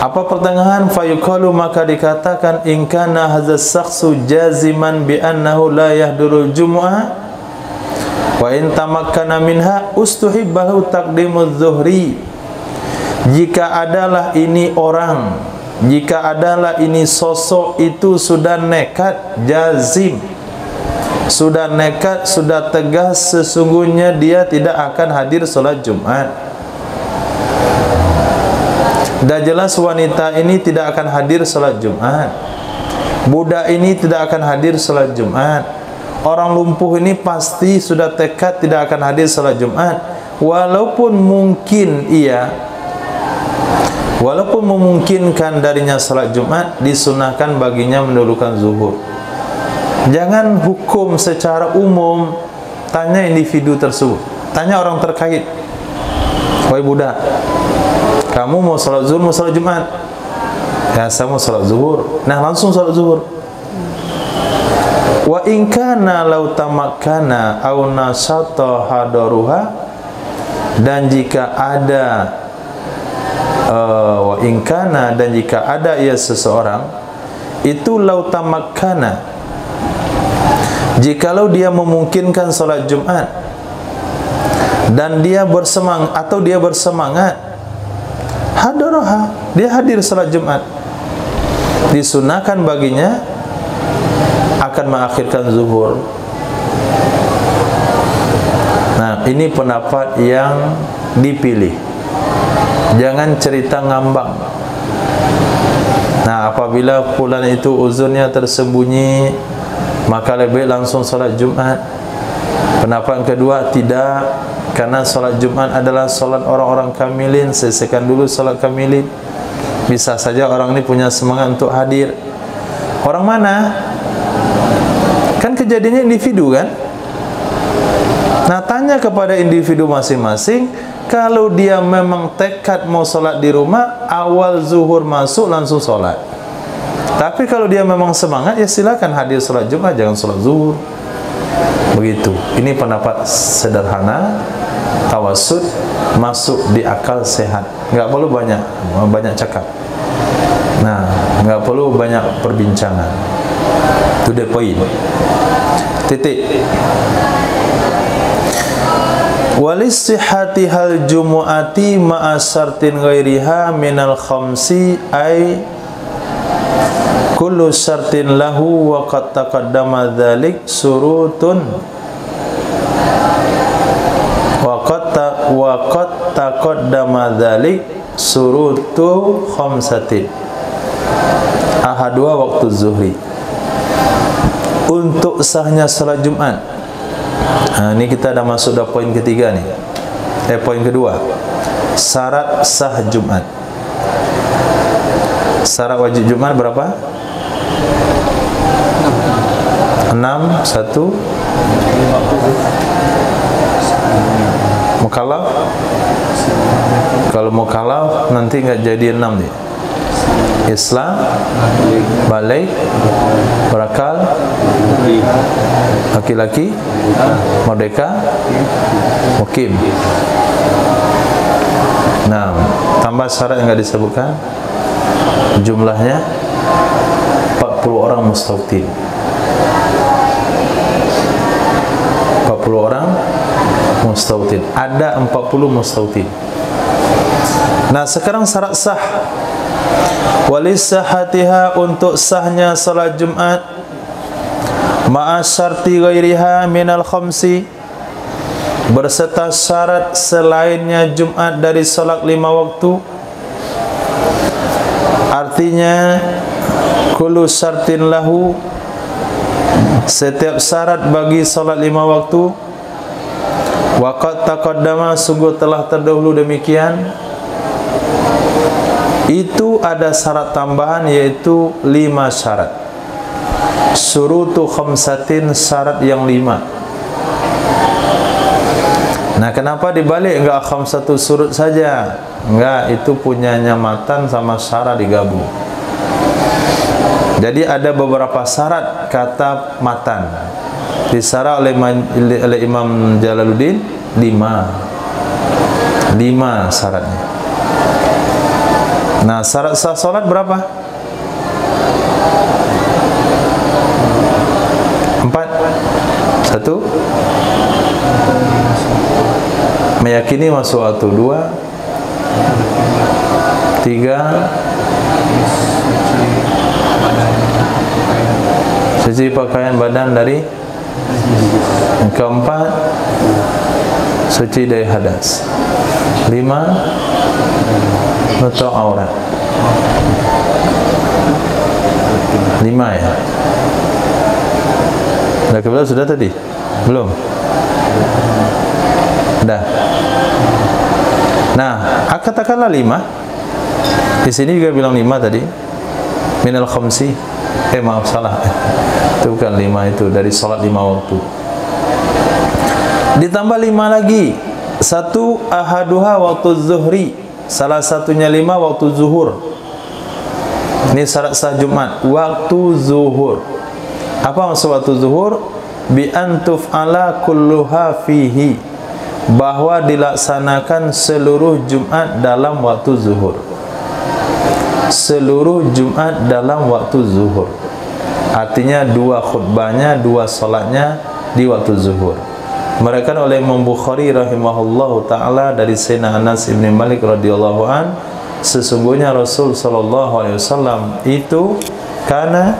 Apa pertengahan? Fayuqalu, maka dikatakan, in kana hadzal shakhsu jaziman bi annahu la yahdurul jumu'ah wa in tamakkana minha ustuhibbahu taqdimuz zuhri. Jika adalah ini orang, jika adalah ini sosok itu sudah nekat, jazim, sudah nekat, sudah tegas sesungguhnya dia tidak akan hadir salat Jumat. Dah jelas wanita ini tidak akan hadir salat Jumat, budak ini tidak akan hadir salat Jumat, orang lumpuh ini pasti sudah tekad tidak akan hadir salat Jumat. Walaupun mungkin walaupun memungkinkan darinya salat Jumat, disunahkan baginya mendahulukan zuhur. Jangan hukum secara umum, tanya individu tersebut, tanya orang terkait. Wahai budak, kamu mau salat zuhur, mau salat Jumat? Ya, saya mau salat zuhur. Nah, langsung salat zuhur. Wa in kana law tamakkana aw nasata hadaruha, dan jika ada wa in kana, dan jika ada ia seseorang itu law tamakkana, jikalau dia memungkinkan salat Jumat dan dia bersemangat atau dia bersemangat, hadaraha, dia hadir salat Jumat, disunahkan baginya akan mengakhirkan zuhur. Nah, ini pendapat yang dipilih. Jangan cerita ngambang. Nah, apabila fulan itu uzurnya tersembunyi, maka lebih langsung salat Jumat. Pendapat yang kedua, tidak, karena salat Jumat adalah salat orang-orang kamilin, selesaikan dulu salat kamilin. Bisa saja orang ini punya semangat untuk hadir. Orang mana? Kan kejadiannya individu kan? Nah, tanya kepada individu masing-masing. Kalau dia memang tekad mau sholat di rumah, awal zuhur masuk langsung sholat. Tapi kalau dia memang semangat, ya silakan hadir sholat Jumat, jangan sholat zuhur. Begitu. Ini pendapat sederhana, tawassut, masuk di akal sehat. Nggak perlu banyak cakap. Nah, nggak perlu banyak perbincangan. To the point. Titik. Walistihati hal jumu'ati ma'a syartin ghairiha minal khamsi ay kullu syartin lahu wa qad taqaddama dzalik surutun wa qad taqaddama dzalik surutu khamsatin ahadua waktu zuhri. Untuk sahnya salat Jumat, nah, ini kita dah masuk dah poin ketiga nih. Poin kedua, syarat sah Jumat. Syarat wajib Jumat berapa? 6, 1, Mukallaf? Kalau mukallaf nanti enggak jadi 6 dia. Islam, balik, berakal, laki-laki, merdeka, mukim. Nah, tambah syarat yang enggak disebutkan, jumlahnya 40 orang mustautin. 40 orang mustautin. Ada 40 mustautin. Nah, sekarang syarat sah. Walisahatiha, untuk sahnya salat Jumat, ma'asyarti ghairiha minal khamsi, berserta syarat selainnya Jumat dari salat 5 waktu. Artinya kullu syartin lahu, setiap syarat bagi salat 5 waktu. Waqad taqaddama, sungguh telah terdahulu demikian. Itu ada syarat tambahan, yaitu 5 syarat. Syurutu khamsatin, syarat yang 5. Nah, kenapa dibalik enggak khamsatu surut saja? Enggak, itu punyanya matan sama syarah digabung. Jadi ada beberapa syarat kata matan. Disarah oleh Imam Jalaluddin 5 syaratnya. Nah, syarat sah salat berapa? 4. 1, meyakini masuk waktu. 2, 3, suci pakaian badan dari. 4, suci dari hadas. 5, nutup aurat. 5 ya. Dah kebetulan sudah tadi? Belum? Dah. Nah, katakanlah 5. Di sini juga bilang 5 tadi. Minal khamsi. Maaf, salah. Itu bukan 5 itu, dari salat 5 waktu. Ditambah 5 lagi. 1, ahaduha waktu zuhri. Salah satunya 5 waktu zuhur. Ini syarat sah Jumat, waktu zuhur. Apa maksud waktu zuhur? Bi antuf ala kulluha fihi, bahwa dilaksanakan seluruh Jumat dalam waktu zuhur. Seluruh Jumat dalam waktu zuhur. Artinya 2 khutbahnya, 2 salatnya di waktu zuhur. Meriwayatkan oleh Imam Bukhari rahimahullahu taala dari Sayyidina Anas bin Malik radhiyallahu an, sesungguhnya Rasul sallallahu alaihi wasallam itu karena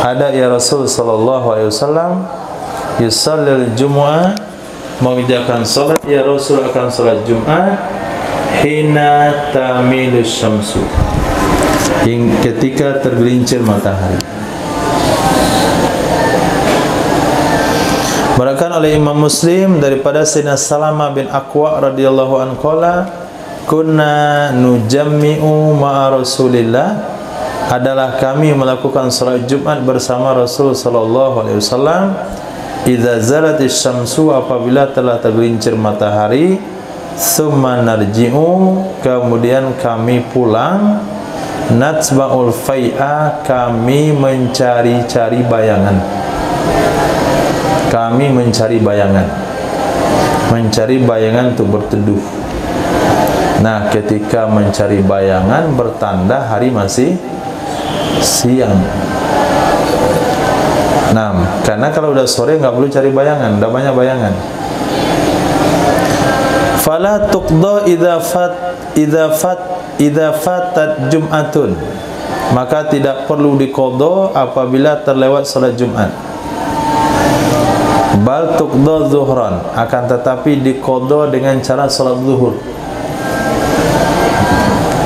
ada ya Rasul sallallahu alaihi wasallam yusallil jumu'ah, mengerjakan salat ya Rasul akan salat Jumat hina tamilus syamsu, ketika tergelincir matahari. Meriwayatkan oleh Imam Muslim daripada Sayyidina Salamah bin Aqwa radhiyallahu anhu qala kunna nujammi'u ma'a Rasulillah, adalah kami melakukan salat Jumat bersama Rasul sallallahu alaihi wasallam idza zalatis syamsu, apabila telah tergelincir matahari, tsumma narji'u, kemudian kami pulang, natsba'ul fai'a, kami mencari-cari bayangan. Kami mencari bayangan untuk berteduh. Nah, ketika mencari bayangan bertanda hari masih siang. Nah, karena kalau udah sore nggak perlu cari bayangan, udah banyak bayangan. Fala tuqda idza fatat jum'atun, maka tidak perlu diqadha apabila terlewat salat Jumat. Bal tuqda zuhran, akan tetapi diqadha dengan cara salat zuhur.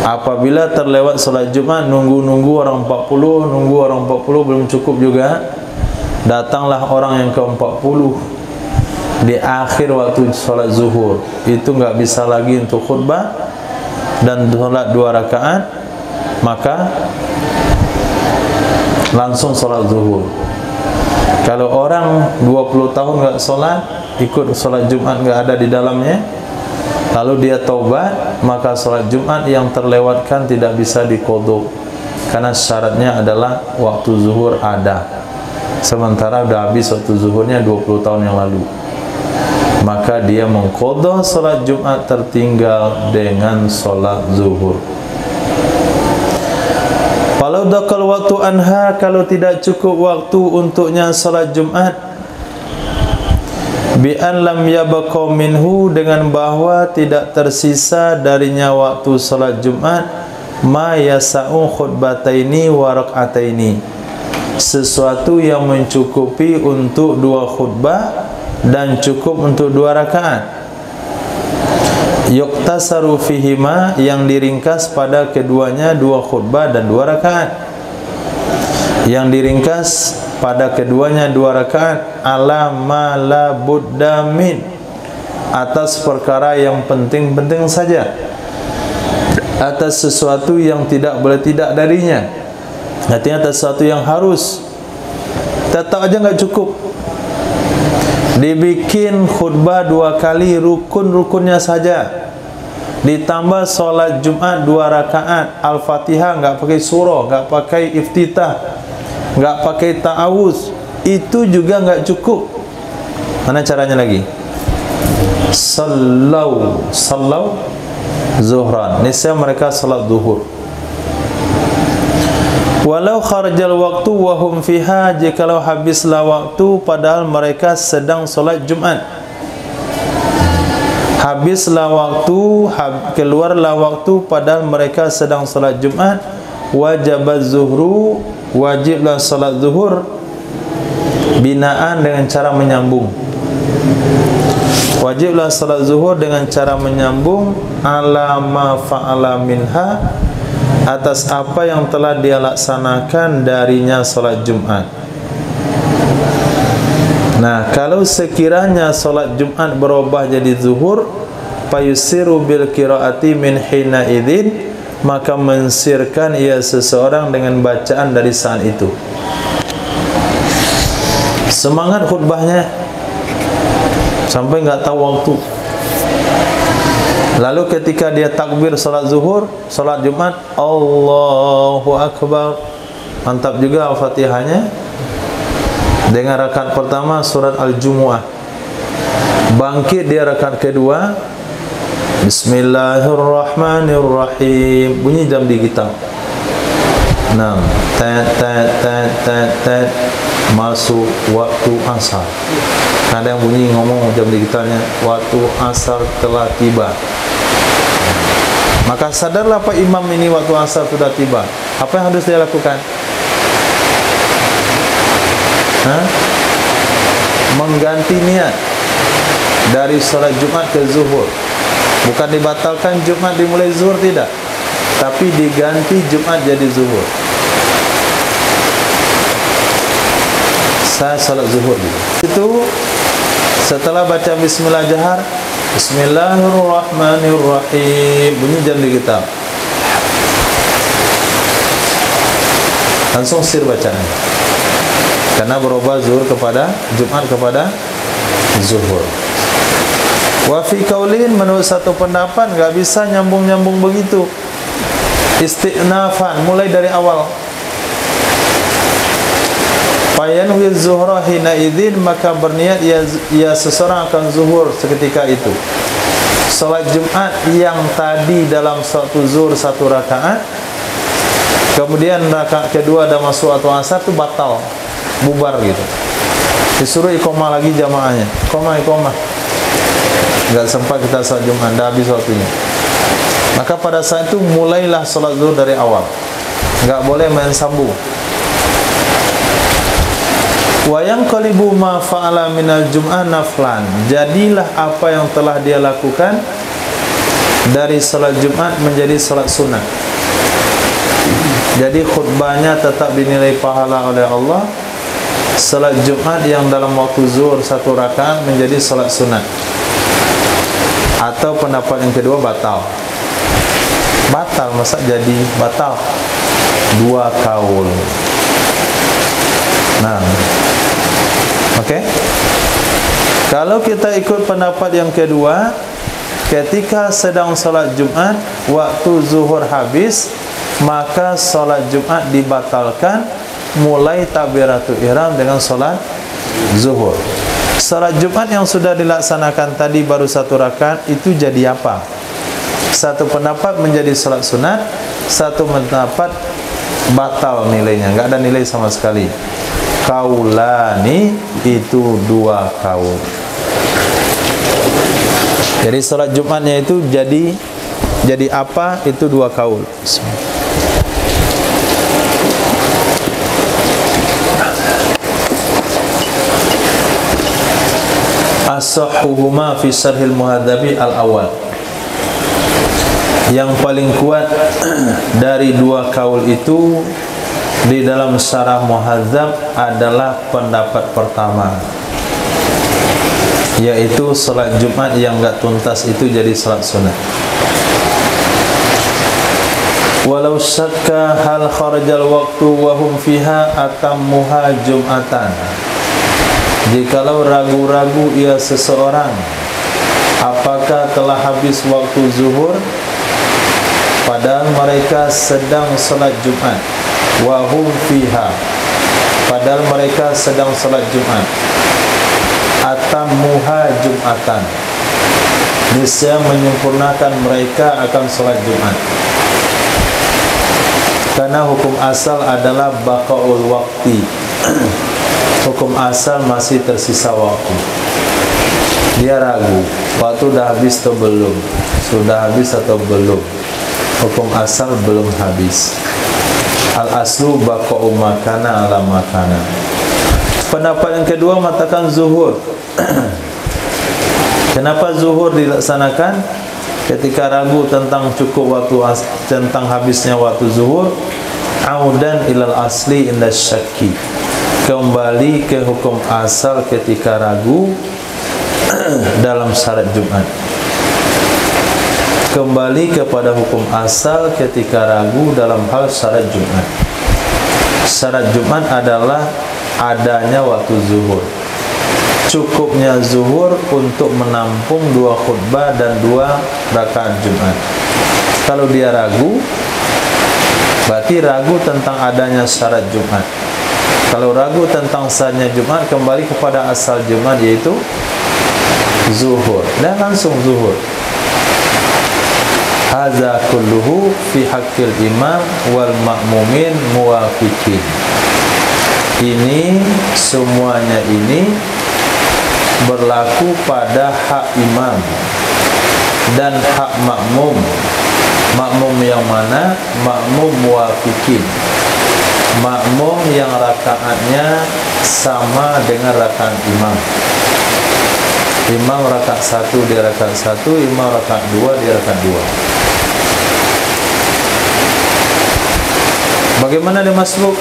Apabila terlewat salat Jumat, nunggu orang 40 belum cukup juga, datanglah orang yang ke-40 di akhir waktu salat zuhur. Itu enggak bisa lagi untuk khutbah dan salat 2 rakaat, maka langsung salat zuhur. Kalau orang 20 tahun enggak salat, ikut solat Jumat enggak ada di dalamnya, lalu dia taubat, maka solat Jumat yang terlewatkan tidak bisa diqadha, karena syaratnya adalah waktu zuhur ada, sementara sudah habis waktu zuhurnya 20 tahun yang lalu. Maka dia mengqadha solat Jumat tertinggal dengan solat zuhur. Walau daqal waktu anha, kalau tidak cukup waktu untuknya solat Jumat, bi an lam yabqa minhu, dengan bahwa tidak tersisa darinya waktu solat Jumat, ma yasa'u khutbataini wa rak'ataini, sesuatu yang mencukupi untuk 2 khutbah dan cukup untuk 2 rakaat. Yuqtasaru fihima, yang diringkas pada keduanya 2 khutbah dan 2 rakaat. Yang diringkas pada keduanya 2 rakaat, ala ma la budda min, atas perkara yang penting-penting saja, atas sesuatu yang tidak boleh tidak darinya. Artinya atas sesuatu yang harus, tetap aja enggak cukup. Dibikin khutbah 2 kali, rukun-rukunnya saja, ditambah solat Jumat 2 rakaat, Al-Fatihah enggak pakai surah, enggak pakai iftitah, enggak pakai ta'awuz, itu juga enggak cukup. Mana caranya lagi? Sallau zuhran, niscaya mereka salat zuhur. Walau kharajal waktu wahum fiha, jikalau habislah waktu padahal mereka sedang solat Jumat. Habislah waktu, keluarlah waktu padahal mereka sedang solat Jumat. Wajibaz zuhru, wajiblah solat zuhur, binaan dengan cara menyambung. Wajiblah solat zuhur dengan cara menyambung, ala ma fa'ala minha, atas apa yang telah dia laksanakan darinya solat Jumat. Nah, kalau sekiranya solat Jumat berubah jadi zuhur, fayusiru bil qiraati min hina idzin, maka mensirkan ia seseorang dengan bacaan dari saat itu. Semangat khutbahnya sampai enggak tahu waktu. Lalu ketika dia takbir salat zuhur, salat Jumat, Allahu Akbar, mantap juga Al-Fatihahnya. Dengan rakaat pertama surat Al-Jumu'ah. Bangkit dia rakaat kedua, Bismillahirrahmanirrahim, bunyi jam digital. 6, tet, masuk waktu asar. Ada yang bunyi ngomong jam digitalnya, waktu asar telah tiba. Maka sadarlah Pak Imam ini waktu asar sudah tiba. Apa yang harus dia lakukan? Mengganti niat dari salat Jumat ke zuhur. Bukan dibatalkan Jumat dimulai zuhur, tidak, tapi diganti Jumat jadi zuhur. Saya salat zuhur gitu. Itu setelah baca bismillah jahar, Bismillahirrahmanirrahim, bunyi jam digital. Langsung sir bacaan, karena berubah zuhur kepada Jumat kepada zuhur. Wa fi qaulin, menurut satu pendapat enggak bisa nyambung-nyambung begitu. Istinafan, mulai dari awal. Fayanwi zuhra hina idzin, maka berniat ia seseorang akan zuhur seketika itu. Salat Jumat yang tadi dalam satu zuhur 1 rakaat, kemudian rakaat kedua ada masuk atau asar, itu batal, bubar gitu. Disuruh iqamah lagi jamaahnya, iqamah. Enggak sempat kita salat Jumat, dah habis waktunya. Maka pada saat itu mulailah salat zuhur dari awal. Enggak boleh main sambung. Wa yanqalibu ma fa'ala minal jum'ah naflan, jadilah apa yang telah dia lakukan dari salat Jumat menjadi salat sunat. Jadi khutbahnya tetap dinilai pahala oleh Allah. Salat Jumat yang dalam waktu zuhur 1 rakaat menjadi salat sunat. Atau pendapat yang kedua batal. Batal, masa jadi batal? 2 kaul. Nah, oke. Kalau kita ikut pendapat yang kedua, ketika sedang solat Jumat, waktu zuhur habis, maka solat Jumat dibatalkan, mulai takbiratul ihram dengan solat zuhur. Solat Jumat yang sudah dilaksanakan tadi baru 1 rakaat, itu jadi apa? Satu pendapat menjadi solat sunat, satu pendapat batal nilainya, enggak ada nilai sama sekali. Kaulani, itu 2 kaul. Jadi solat Jumatnya itu jadi apa? Itu 2 kaul. As-sahhuhuma fi syarhil muhadzabi al-awwal. Yang paling kuat dari 2 kaul itu di dalam syarah muhadzab adalah pendapat pertama, yaitu salat Jumat yang enggak tuntas itu jadi salat sunat. Walau syakka hal kharajal waktu wa hum fiha atammuha jum'atan. Jikalau ragu-ragu ia seseorang apakah telah habis waktu zuhur padahal mereka sedang salat Jumat, wa hum fiha, padahal mereka sedang salat Jumat, atammuha jum'atan, niscaya menyempurnakan mereka akan salat Jumat. Karena hukum asal adalah baqaul waqti. Hukum asal masih tersisa waktu. Dia ragu, waktu dah habis atau belum, sudah habis atau belum. Hukum asal belum habis. Al-aslu baqa'u makana ala makana. Pendapat yang kedua mengatakan zuhur. Kenapa zuhur dilaksanakan? Ketika ragu tentang cukup waktu, tentang habisnya waktu zuhur, audan ilal asli inda syakki, kembali ke hukum asal ketika ragu dalam syarat Jumat. Kembali kepada hukum asal ketika ragu dalam hal syarat Jumat. Syarat Jumat adalah adanya waktu zuhur, cukupnya zuhur untuk menampung 2 khutbah dan 2 rakaat Jumat. Kalau dia ragu, berarti ragu tentang adanya syarat Jumat. Kalau ragu tentang sahnya Jumat, kembali kepada asal Jumat, yaitu zuhur, dan langsung zuhur. Hadza kulluhu fi haqqil imam wal ma'mumin muwafiqin. Ini semuanya ini berlaku pada hak imam dan hak makmum. Makmum yang mana? Makmum muwafiqin, makmum yang rakaatnya sama dengan rakaat imam. Imam rakaat 1 dia rakaat 1, imam rakaat 2 dia rakaat 2. Bagaimana dia masbuk?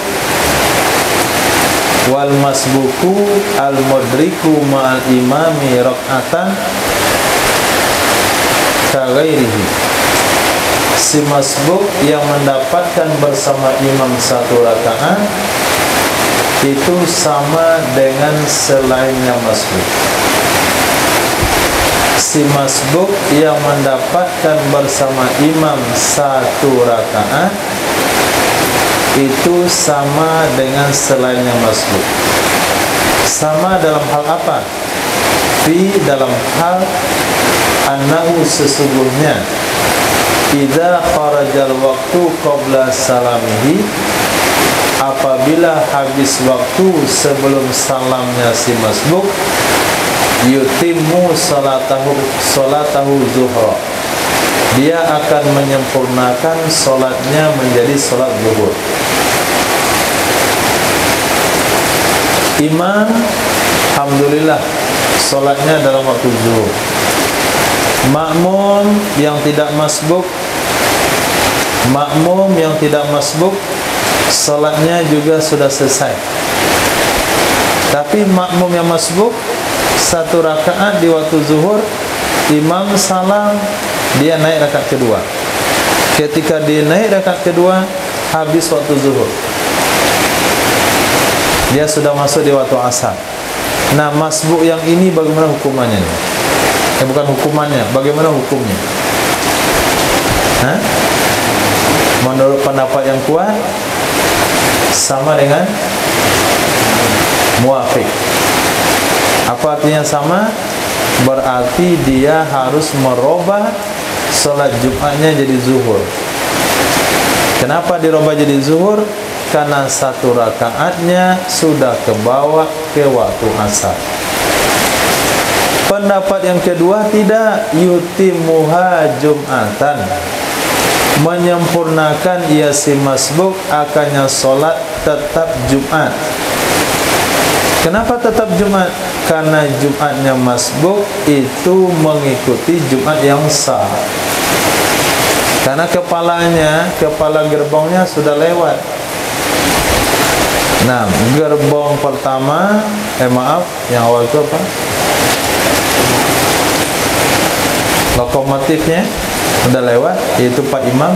Wal masbuku al mudriku ma'al imami rak'atan ka ghairihi. Si masbuk yang mendapatkan bersama imam 1 rakaat itu sama dengan selainnya masbuk. Si masbuk yang mendapatkan bersama imam 1 rakaat itu sama dengan selainnya masbuk. Sama dalam hal apa? Fi, dalam hal annahu, sesungguhnya, idza kharajal waktu qabla salamihi, apabila habis waktu sebelum salamnya si masbuk, yutimmu salatahu zuhra, dia akan menyempurnakan solatnya menjadi solat zuhur. Imam, alhamdulillah, solatnya dalam waktu zuhur. Makmum yang tidak masbuk, solatnya juga sudah selesai. Tapi makmum yang masbuk 1 rakaat di waktu zuhur, imam salam, dia naik rakaat kedua. Ketika dia naik rakaat kedua, habis waktu zuhur, dia sudah masuk di waktu asar. Nah, masbuk yang ini bagaimana hukumannya? Bukan hukumannya, bagaimana hukumnya? Hah? Menurut pendapat yang kuat sama dengan muafiq. Apa artinya sama? Berarti dia harus merubah salat Jumatnya jadi zuhur. Kenapa dirubah jadi zuhur? Karena satu rakaatnya sudah kebawa ke waktu asar. Pendapat yang kedua tidak, yutimuha jum'atan, menyempurnakan ia si masbuk akannya solat tetap Jumat. Kenapa tetap Jumat? Karena Jumatnya masbuk itu mengikuti Jumat yang sah. Karena kepala gerbongnya sudah lewat. Nah, gerbong pertama, yang awal itu apa? Lokomotifnya sudah lewat, yaitu Pak Imam.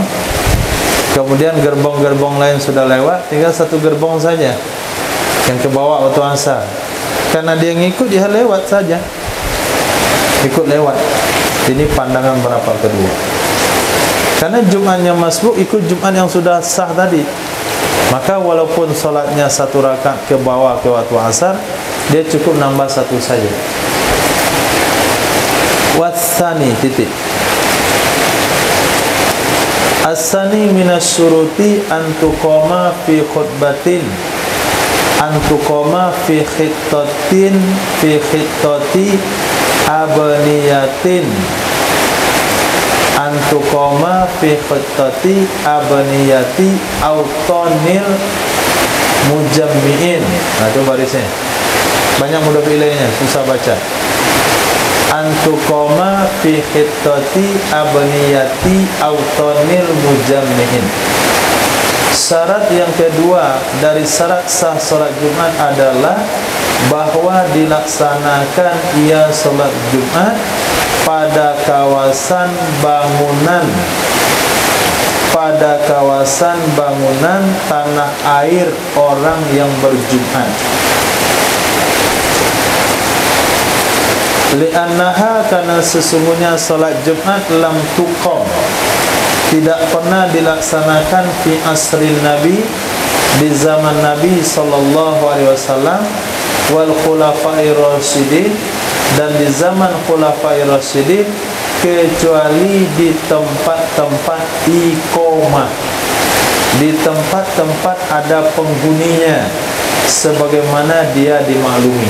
Kemudian gerbong-gerbong lain sudah lewat, tinggal satu gerbong saja yang ke bawah waktu asar. Karena dia ngikut, dia lewat saja, ikut lewat. Ini pandangan pendapat kedua. Karena Jumatnya masbuk ikut Jumat yang sudah sah tadi, maka walaupun solatnya satu rakaat ke bawah ke waktu asar, dia cukup nambah satu saja. Watsani titik. As-sani minasyuruti antuqama fi khutbatin, antuqama fi khittatin, fi khittati abniyatin, antuqama fi khittati abniyati autonil mujammi'in. Nah, itu barisnya banyak mudah pilihnya, susah baca. Antuqama fi khittati abniyati autonil mujammi'in. Syarat yang kedua dari syarat sah salat Jumat adalah bahwa dilaksanakan ia salat Jumat pada kawasan bangunan, tanah air orang yang berjumat. Li'annaha, karena sesungguhnya salat Jumat lam tuqam, tidak pernah dilaksanakan fi asrin Nabi, di zaman Nabi sallallahu alaihi wasallam, wal khulafa'ir rasyidin, dan di zaman khulafa'ir rasyidin, kecuali di tempat-tempat iqamah, di tempat-tempat ada penghuninya sebagaimana dia dimaklumi.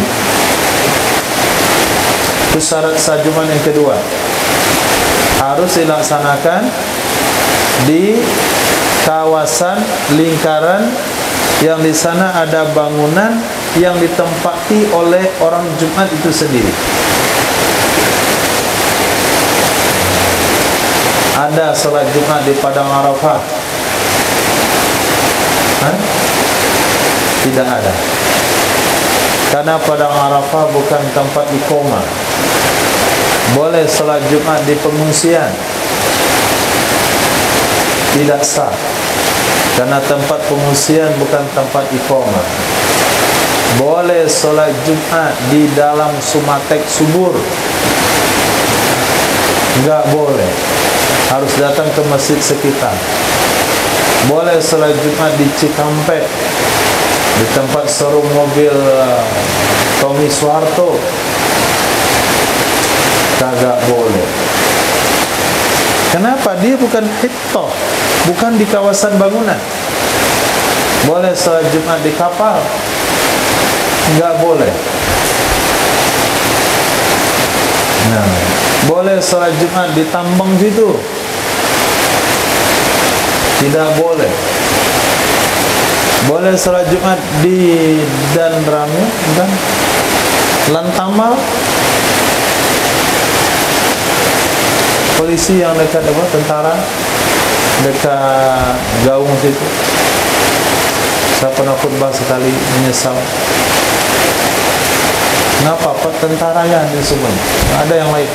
Itu syarat sah Jumat yang kedua, harus dilaksanakan di kawasan lingkaran yang di sana ada bangunan yang ditempati oleh orang Jumat itu sendiri. Ada salat Jumat di Padang Arafah? Tidak ada. Karena Padang Arafah bukan tempat iqamah. Boleh salat Jumat di pengungsian? Tidak sah. Karena tempat pengungsian bukan tempat iqamah. Boleh salat Jumat di dalam sumatek subur? Enggak boleh. Harus datang ke masjid sekitar. Boleh salat Jumat di Cikampek, di tempat showroom mobil Tommy Soeharto? Kagak boleh. Kenapa? Dia bukan hittah, bukan di kawasan bangunan. Boleh salat Jumat di kapal? Enggak boleh. Nah, boleh salat Jumat di tambang situ? Tidak boleh. Boleh salat Jumat di Dandramu dan Lantamal? Polisi yang dekat apa? Tentara dekat Gaung situ. Saya pernah khutbah sekali, menyesal. Kenapa? Tentara ya di semua. Ada yang lain.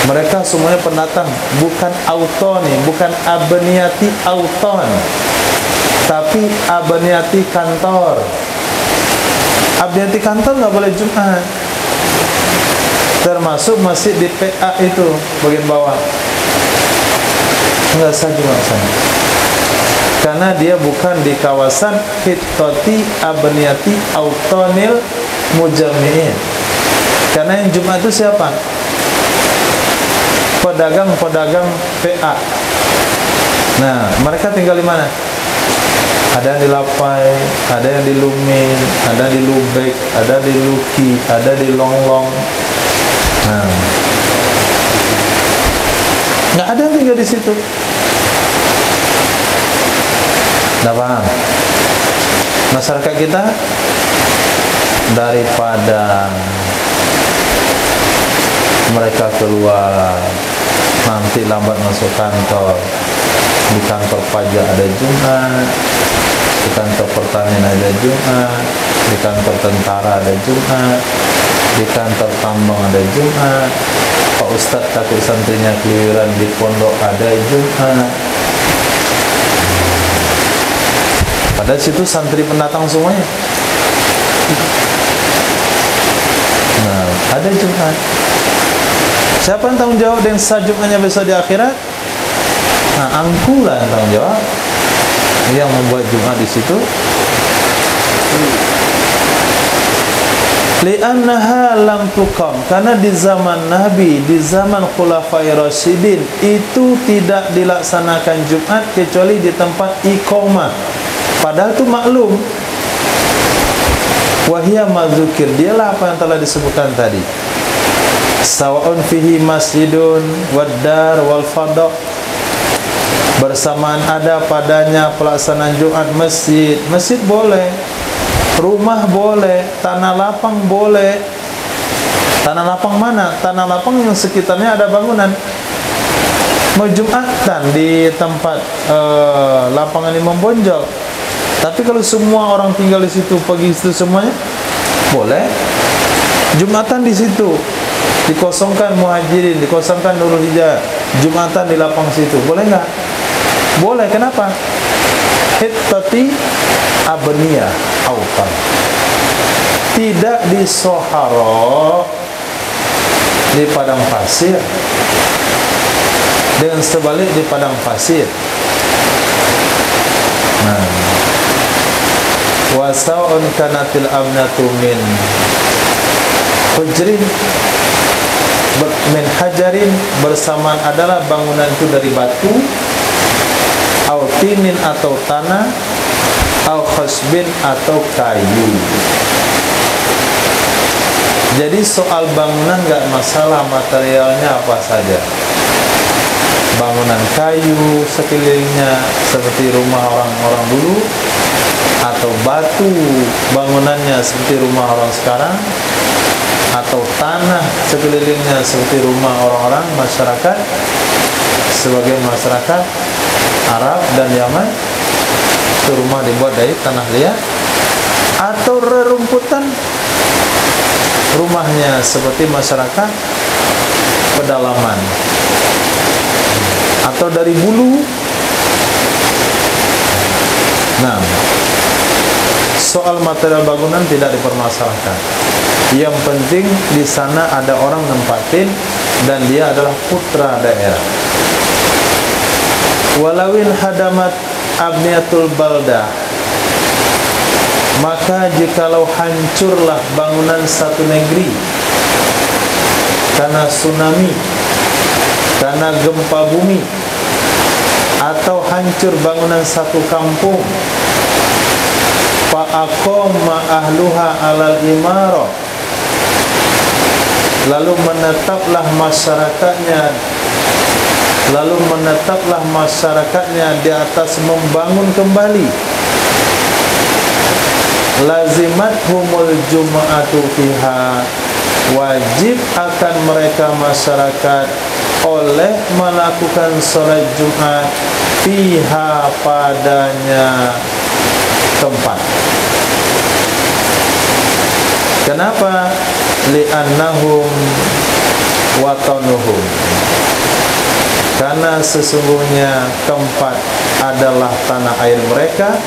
Mereka semuanya pendatang, bukan autoni, bukan abniyati auton, tapi abniyati kantor. Abniati kantor nggak boleh Jumat, termasuk masjid di PA itu bagian bawah, nggak sah Jumat sana, karena dia bukan di kawasan hittati abniyati autonil mujammi'in. Karena yang Jumat itu siapa? Pedagang-pedagang PA. Nah, mereka tinggal di mana? Ada yang di Lapai, ada yang di Lumin, ada di Lubek, ada di Luki, ada di Longlong. Nah, nggak ada yang tinggal di situ. Nggak paham? Masyarakat kita daripada mereka keluar nanti lambat masuk kantor, di kantor pajak ada Jumat, di kantor pertanian ada Jumat, di kantor tentara ada Jumat, di kantor tambang ada Jumat, Pak Ustadz takut santrinya keliruan di pondok ada Jumat. Padahal situ santri pendatang semuanya. Nah, ada Jumat. Siapa yang tanggung jawab dengan sah Jumatnya besok di akhirat? Nah, angkulah yang tanggung jawab, yang membuat Jumat di situ. Li'annaha lam tuqam, karena di zaman Nabi, di zaman Khulafai Rasyidin itu tidak dilaksanakan Jumat kecuali di tempat iqamah. Padahal itu maklum. Wahia mazukir, dialah apa yang telah disebutkan tadi. Sawa'un fihi masjidun waddar wal fadha, bersamaan ada padanya pelaksanaan Jumat masjid. Masjid boleh, rumah boleh, tanah lapang boleh. Tanah lapang mana? Tanah lapang yang sekitarnya ada bangunan. Mau Jumatan di tempat lapangan Imam Bonjol. Tapi kalau semua orang tinggal di situ, pergi situ semuanya, boleh. Jumatan di situ, dikosongkan Muhajirin, dikosongkan Nurul Hijah, Jumatan di lapang situ, boleh nggak? Boleh. Kenapa? Hittati abniyah autan, tidak di Soharo, di padang pasir, dengan sebalik di padang pasir. Nah, wasa'un kanatil abnatu min hujrin, min hajarin, bersamaan adalah bangunan itu dari batu, au tinin atau tanah, au khasbin atau kayu. Jadi soal bangunan nggak masalah, materialnya apa saja. Bangunan kayu sekelilingnya seperti rumah orang-orang dulu, atau batu bangunannya seperti rumah orang sekarang, atau tanah sekelilingnya seperti rumah orang-orang masyarakat sebagai masyarakat Arab dan Yaman, itu rumah dibuat dari tanah liat, atau rerumputan rumahnya seperti masyarakat pedalaman, atau dari bulu. Nah, soal material bangunan tidak dipermasalahkan. Yang penting di sana ada orang nempatin dan dia adalah putra daerah. Walawin hadamat abniyatul baldah, maka jikalau hancurlah bangunan satu negeri karena tsunami, karena gempa bumi, atau hancur bangunan satu kampung, fa'aqama ahluha alal imarah, lalu menetaplah masyarakatnya di atas membangun kembali, lazimathumul jum'atu fiha, wajib akan mereka masyarakat oleh melakukan sholat Jumat fiha, padanya tempat. Kenapa? Li'annahum watanuhum, karena sesungguhnya tempat adalah tanah air mereka,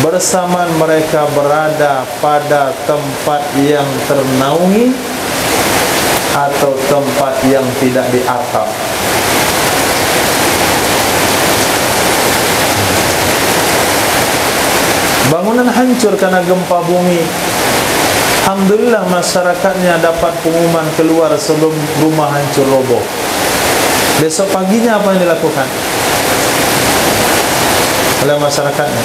bersamaan mereka berada pada tempat yang ternaungi atau tempat yang tidak diatap. Bangunan hancur karena gempa bumi. Alhamdulillah masyarakatnya dapat pengumuman keluar sebelum rumah hancur roboh. Besok paginya apa yang dilakukan oleh masyarakatnya?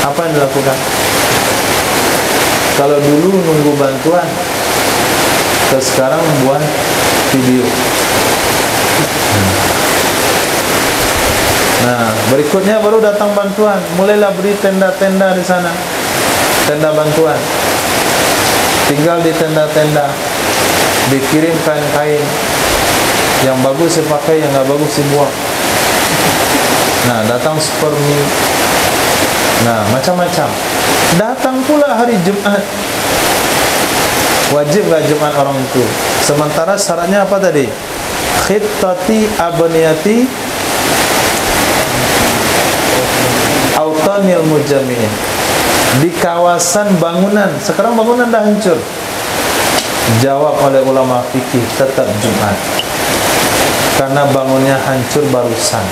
Apa yang dilakukan? Kalau dulu nunggu bantuan, terus sekarang buat video. Nah, berikutnya baru datang bantuan, mulailah beri tenda-tenda di sana, tenda bantuan. Tinggal di tenda-tenda, dikirim kain-kain, yang bagus dipakai, yang nggak bagus dibuang. Nah, datang supermi, nah macam-macam. Datang pula hari Jumat, wajib nggak Jumat orang itu? Sementara syaratnya apa tadi? Khittati abniyati autanil mujami'in, di kawasan bangunan. Sekarang bangunan dah hancur. Jawab oleh ulama fikih, tetap Jumat, karena bangunnya hancur barusan.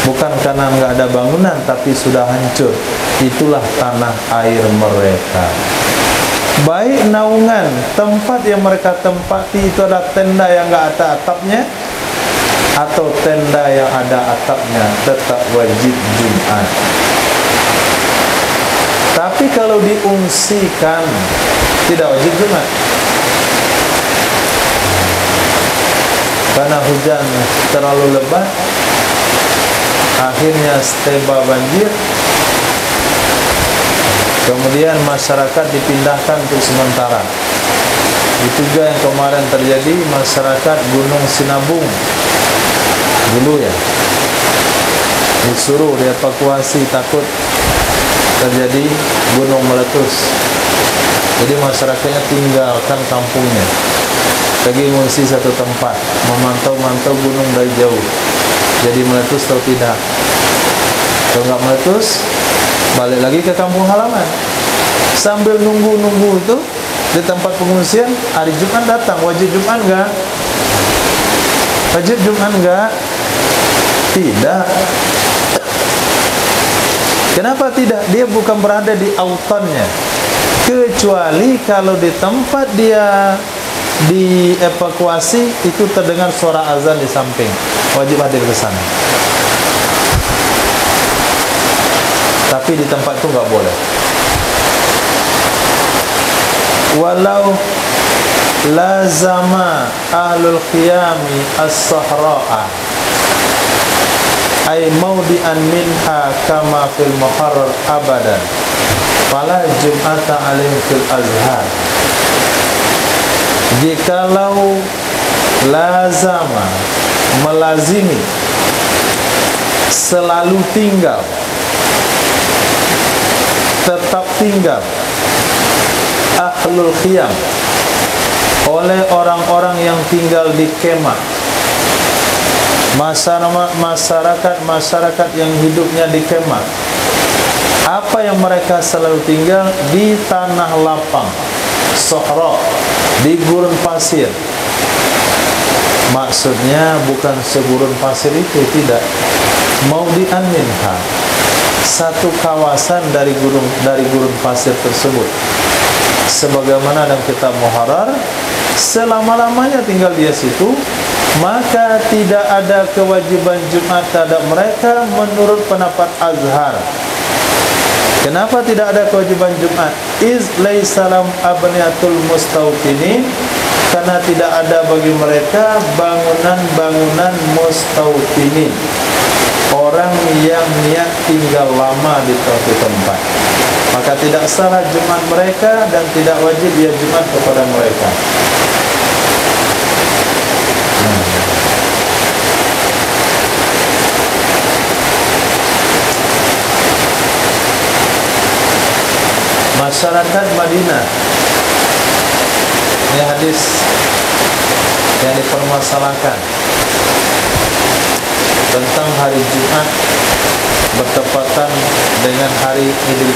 Bukan karena nggak ada bangunan, tapi sudah hancur. Itulah tanah air mereka. Baik naungan, tempat yang mereka tempati itu adalah tenda yang nggak ada atapnya, atau tenda yang ada atapnya, tetap wajib Jumat. Tapi kalau diungsikan, tidak wajib Jumat. Karena hujan terlalu lebat, akhirnya setelah banjir, kemudian masyarakat dipindahkan untuk sementara. Itu juga yang kemarin terjadi, masyarakat Gunung Sinabung dulu ya, disuruh dievakuasi takut terjadi gunung meletus. Jadi masyarakatnya tinggalkan kampungnya, pergi mengungsi satu tempat, memantau-mantau gunung dari jauh. Jadi meletus atau tidak. Kalau nggak meletus, balik lagi ke kampung halaman. Sambil nunggu-nunggu itu di tempat pengungsian, hari Jumat datang. Wajib Jumat nggak? Wajib Jumat nggak? Tidak. Kenapa tidak? Dia bukan berada di autannya. Kecuali kalau di tempat dia dievakuasi itu terdengar suara azan di samping, wajib hadir ke sana. Tapi di tempat itu nggak boleh. Walau lazama ahlul khiyami as-sahra'a ay maudi'an minha kama fil muharrar abadan fala jum'ata alim fil azhar. Jikalau lazama, melazimi, selalu tinggal, tetap tinggal, ahlul khiyam, oleh orang-orang yang tinggal di kemah, masyarakat yang hidupnya di kemah. Apa yang mereka selalu tinggal? Di tanah lapang, sohra, di gurun pasir. Maksudnya bukan segurun pasir itu, tidak. Maudi'an minha, satu kawasan dari gurun pasir tersebut. Sebagaimana dalam kitab Muharrar, selama-lamanya tinggal di situ, maka tidak ada kewajiban Jumat terhadap mereka menurut pendapat Azhar. Kenapa tidak ada kewajiban Jumat? Iz laisalam abniyatul mustawtinin, karena tidak ada bagi mereka bangunan-bangunan mustawtinin, orang yang niat tinggal lama di suatu tempat. Maka tidak salah Jumat mereka dan tidak wajib ya Jumat kepada mereka. Masyarakat Madinah, ini hadis yang dipermasalahkan tentang hari Jumat bertepatan dengan hari Idul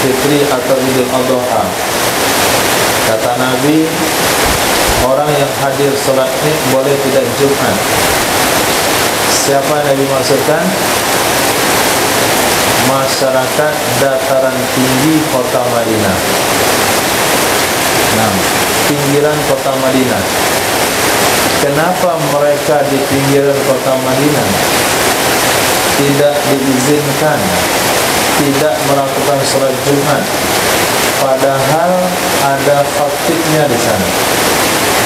Fitri atau Idul Adha. Kata Nabi, orang yang hadir sholat Id boleh tidak Jumat. Siapa Nabi maksudkan? Masyarakat dataran tinggi kota Madinah. Nah, pinggiran kota Madinah. Kenapa mereka di pinggiran kota Madinah tidak diizinkan, tidak melakukan sholat Jumat, padahal ada khatibnya di sana,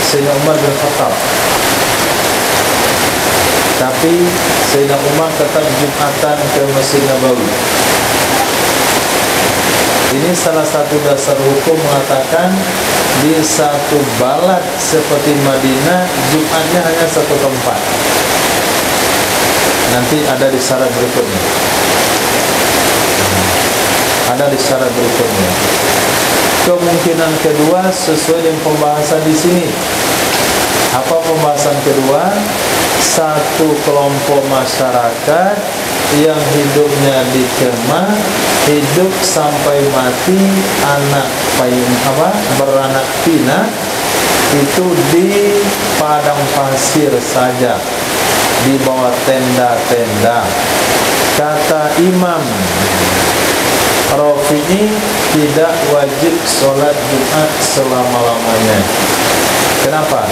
Sayyidina Umar bin Khattab. Tapi Sayyidina Umar tetap Jumatan ke Masjid Nabawi. Ini salah satu dasar hukum mengatakan di satu balad seperti Madinah, Jumatnya hanya satu tempat. Nanti ada di syarat berikutnya. Ada di syarat berikutnya. Kemungkinan kedua sesuai dengan pembahasan di sini. Apa pembahasan kedua? Satu kelompok masyarakat yang hidupnya di kemah, hidup sampai mati, beranak pinak, itu di padang pasir saja, di bawah tenda-tenda. Kata Imam Rafi'i, tidak wajib sholat Jumat selama-lamanya. Kenapa?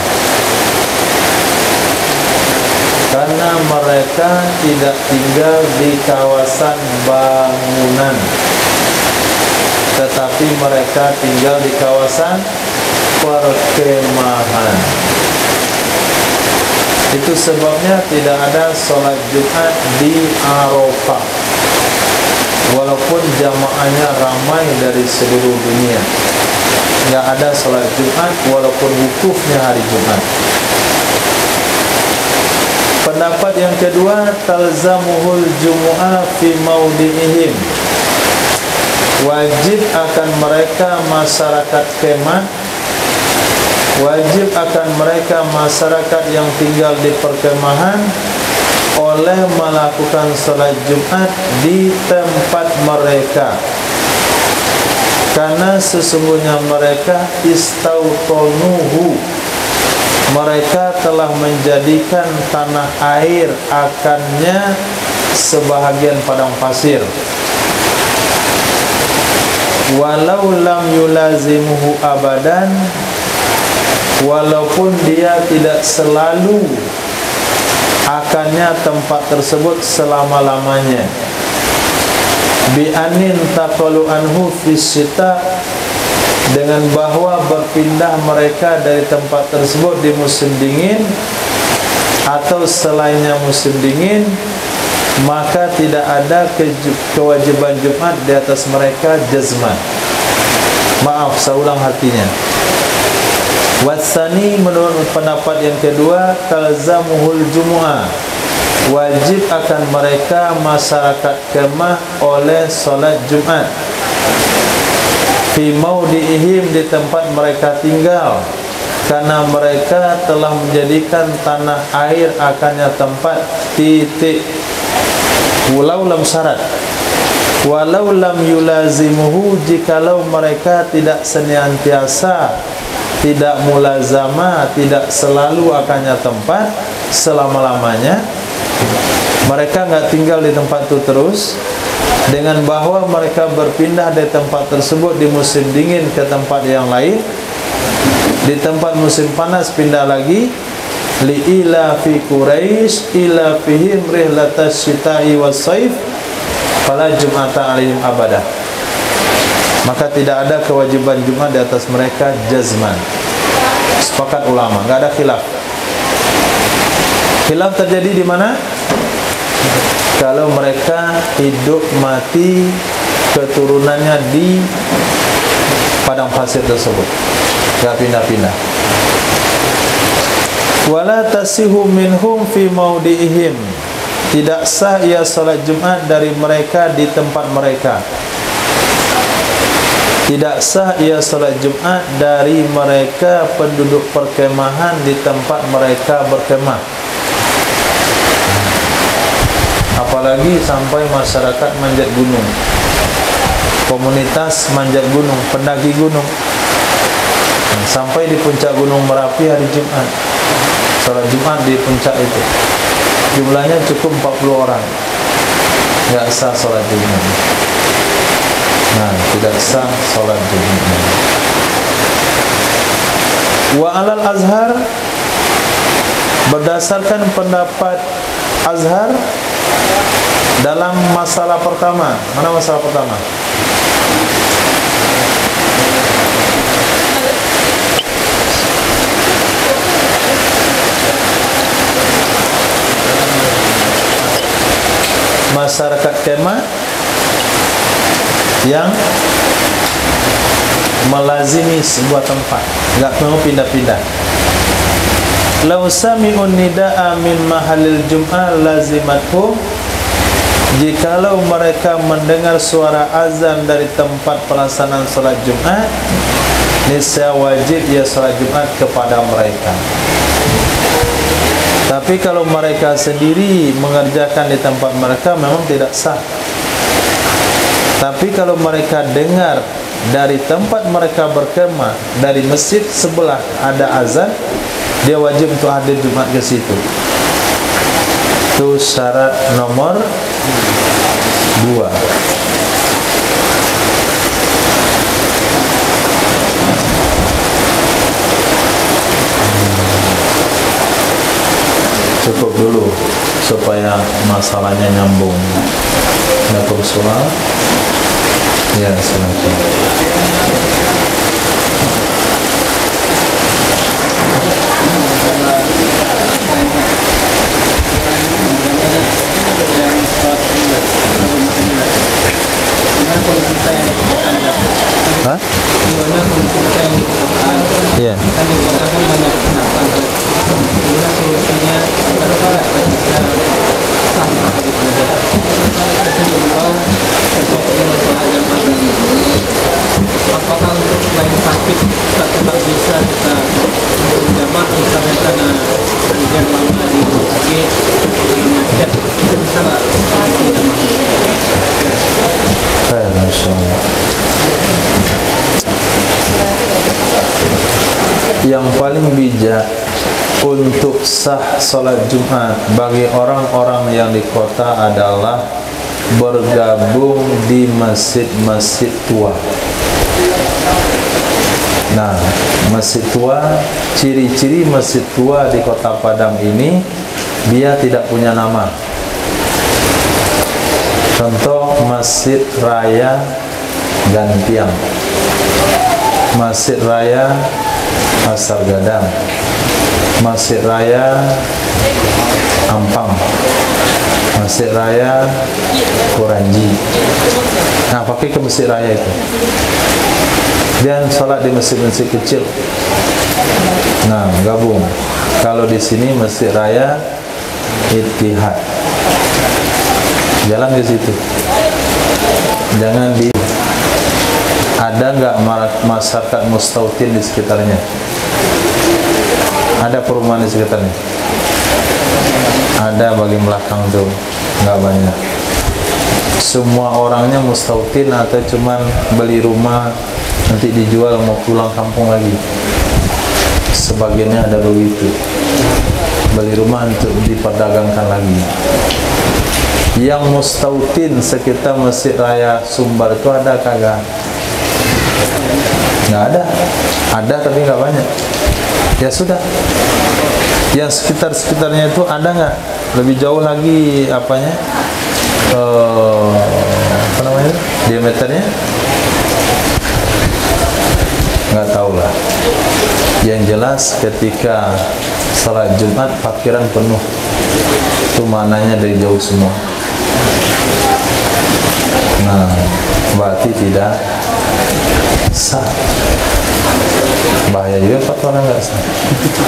Karena mereka tidak tinggal di kawasan bangunan, tetapi mereka tinggal di kawasan perkemahan. Itu sebabnya tidak ada sholat Jumat di Arafah, walaupun jamaahnya ramai dari seluruh dunia. Tidak ada sholat Jumat walaupun wukufnya hari Jumat. Pendapat yang kedua, talzamuhul jumu'ah fi maudi'ihim. Wajib akan mereka masyarakat kemah, wajib akan mereka masyarakat yang tinggal di perkemahan oleh melakukan salat Jumat di tempat mereka. Karena sesungguhnya mereka istautonuhu, mereka telah menjadikan tanah air akannya sebahagian padang pasir. Walau lam yulazimuhu abadan, walaupun dia tidak selalu akannya tempat tersebut selama-lamanya. Bi anin taqalu anhu fisyita, dengan bahwa berpindah mereka dari tempat tersebut di musim dingin atau selainnya musim dingin, maka tidak ada kewajiban Jumat di atas mereka jazman. Maaf, saya ulang artinya. Watsani, menurut pendapat yang kedua, talzamuhul jumu'ah, wajib akan mereka masyarakat kemah oleh salat Jumat fi maudi'ihim, di tempat mereka tinggal, karena mereka telah menjadikan tanah air akannya tempat titik. Walau lam syarat, walau lam yulazimuhu, jikalau mereka tidak senantiasa, tidak mulazama, tidak selalu akannya tempat selama-lamanya, mereka enggak tinggal di tempat itu terus, dengan bahwa mereka berpindah dari tempat tersebut di musim dingin ke tempat yang lain, di tempat musim panas pindah lagi. Li ila fi Quraisy ila fihim rihlatas syita'i was saif fala jum'ata alaihim abadah. Maka tidak ada kewajiban Jumat di atas mereka jazman. Sepakat ulama, enggak ada khilaf. Khilaf terjadi di mana? Kalau mereka hidup mati keturunannya di padang pasir tersebut, enggak pindah-pindah. Wala tasihu minhum fi maudi'ihim, tidak sah ia salat Jumat dari mereka di tempat mereka. Tidak sah ia salat Jumat dari mereka penduduk perkemahan di tempat mereka berkemah. Apa apalagi sampai masyarakat manjat gunung, komunitas manjat gunung, pendaki gunung. Sampai di puncak Gunung Merapi hari Jumat, sholat Jumat di puncak itu, jumlahnya cukup 40 orang, nggak sah sholat Jumat. Nah, tidak sah sholat Jumat. Wa alal Azhar, berdasarkan pendapat Azhar dalam masalah pertama. Mana masalah pertama? Masyarakat kemah yang melazimi sebuah tempat, enggak mau pindah-pindah. Lau sami'un nida'a min mahalil jum'ah lazimathum, jikalau mereka mendengar suara azan dari tempat pelaksanaan salat Jumat, niscaya wajib ya salat Jumat kepada mereka. Tapi kalau mereka sendiri mengerjakan di tempat mereka, memang tidak sah. Tapi kalau mereka dengar dari tempat mereka berkemah, dari masjid sebelah ada azan, dia wajib untuk hadir Jumat ke situ. Itu syarat nomor 2. Cukup dulu supaya masalahnya nyambung. Ada persoalan? Ya, silakan. Hah? Iya. Apakah untuk selain sakit kita tetap bisa kita menjabat misalnya karena anjir lama di sakit macet, itu bisa nggak? Masya Allah. Yang paling bijak untuk sah salat Jumat bagi orang-orang yang di kota adalah bergabung di masjid-masjid tua. Nah, masjid tua, ciri-ciri masjid tua di Kota Padang ini, dia tidak punya nama. Contoh Masjid Raya Gantiang, Masjid Raya Pasar Gadang, Masjid Raya Ampang, Masjid Raya Kuranji. Nah, pakai ke Masjid Raya itu. Dan sholat di masjid-masjid kecil. Nah, gabung. Kalau di sini Masjid Raya Ittihad, jalan ke situ. Jangan di. Ada nggak masyarakat Mustautin di sekitarnya? Ada perumahan di sekitarnya? Ada bagian belakang tuh, nggak banyak. Semua orangnya Mustautin atau cuman beli rumah nanti dijual mau pulang kampung lagi. Sebagiannya ada begitu, beli rumah untuk diperdagangkan lagi. Yang Mustautin sekitar Masjid Raya Sumbar itu ada kagak? Nggak ada. Ada tapi nggak banyak. Ya sudah. Yang sekitar-sekitarnya itu ada nggak? Lebih jauh lagi apanya? Apa namanya? Diameternya? Nggak tahu lah. Yang jelas ketika salat Jumat parkiran penuh, itu maknanya dari jauh semua. Nah, berarti tidak sah. Bahaya juga fatwa nggak sah.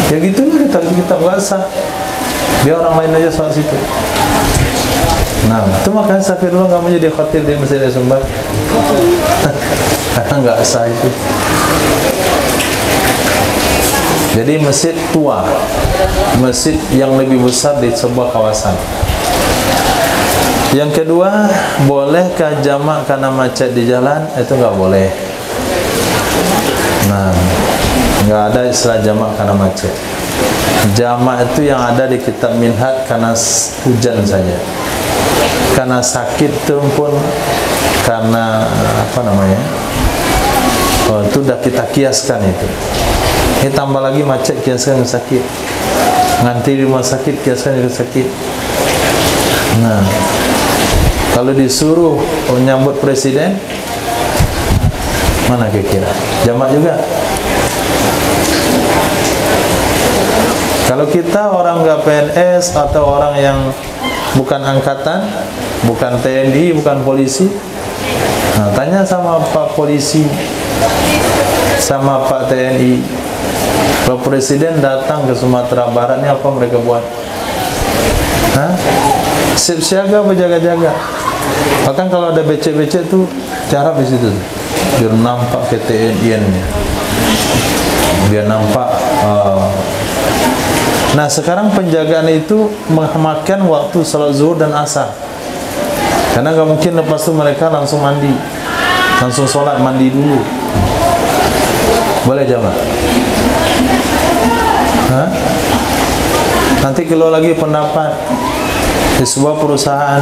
Ya gitu lah, kita nggak sah. Biar orang lain aja soal situ. Nah, itu makanya Safirullah nggak mau jadi khatib di Masjid Sumbar. Karena nggak sah itu. Jadi masjid tua, masjid yang lebih besar di sebuah kawasan. Yang kedua, bolehkah jamak karena macet di jalan? Itu nggak boleh. Nah, nggak ada istilah jamak karena macet. Jamak itu yang ada di kitab Minhaj karena hujan saja. Karena sakit itu pun, karena apa namanya? Oh, itu sudah kita kiaskan itu. Ini tambah lagi macet, kiaskan sakit. Ngantri di rumah sakit, kiaskan juga sakit. Nah, kalau disuruh menyambut presiden, mana kira-kira? Jamak juga. Kalau kita orang nggak PNS atau orang yang bukan angkatan, bukan TNI, bukan polisi, nah, tanya sama Pak Polisi, sama Pak TNI, Pak Presiden datang ke Sumatera Barat, ini apa mereka buat? Hah? Siap siaga berjaga-jaga. Bahkan kalau ada becek-becek tuh cara di situ, biar nampak KTNI-nya, biar nampak. Nah, sekarang penjagaan itu memakan waktu salat zuhur dan asar, karena nggak mungkin lepas itu mereka langsung mandi, langsung sholat, mandi dulu. Boleh jamaah? Hah? Nanti kalau lagi pendapat di sebuah perusahaan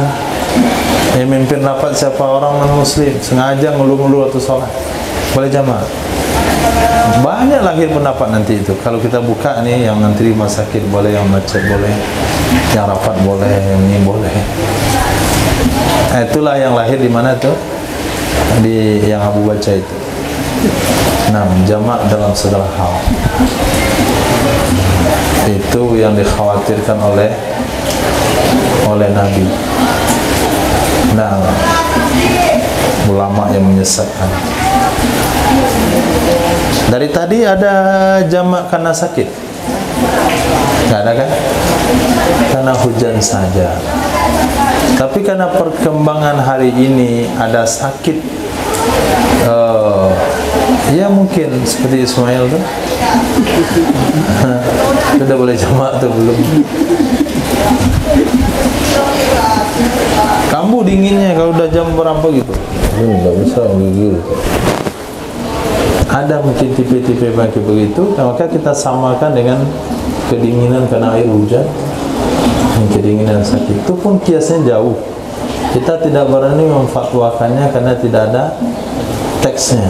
yang memimpin rapat siapa orang non-muslim, sengaja ngeluh-ngeluh waktu sholat, boleh jamaah? Banyak lahir pendapat nanti itu. Kalau kita buka nih, yang ngantri rumah sakit boleh, yang macet boleh, yang rapat boleh, yang ini boleh. Nah, itulah yang lahir di mana tuh? Di yang Abu baca itu. Nah, jamak dalam segala hal. Itu yang dikhawatirkan oleh Nabi. Nah, ulama yang menyesatkan. Dari tadi ada jamak karena sakit? Nggak ada kan? Karena hujan saja. Tapi karena perkembangan hari ini ada sakit, ya mungkin seperti Ismail tuh. Sudah boleh jamak atau belum? Kambuh dinginnya kalau udah jam berapa gitu? Nggak bisa gigil. Ada mungkin tipe-tipe bangkit begitu, maka kita samakan dengan kedinginan karena air hujan, kedinginan sakit. Itu pun kiasnya jauh. Kita tidak berani memfatwakannya karena tidak ada teksnya.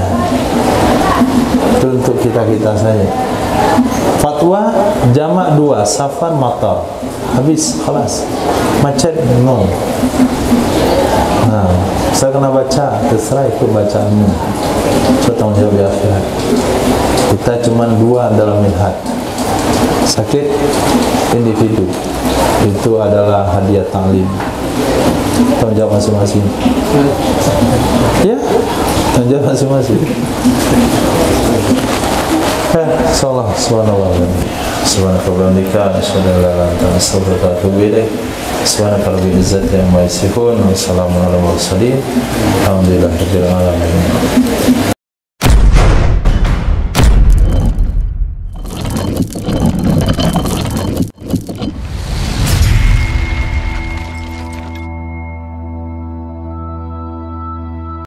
Itu untuk kita saja. Fatwa jamak 2, safar matar. Habis, khalas. Macet, no. Nah, saya kena baca, terserah itu bacaanmu. Tanggung jawab di akhirat. Kita cuma 2 dalam minhaj. Sakit individu, itu adalah hadiah ta'lim. Tanggung jawab masing-masing. Ya, tanggung jawab masing-masing. Salah, subhanallah. Subhanallah, asyhadu an la ilaha illa anta, astaghfiruka wa atubu ilaik. Subhanaka rabbil izzati amma yasifun, wa salamun alal mursalin. Alhamdulillahirabbil alamin.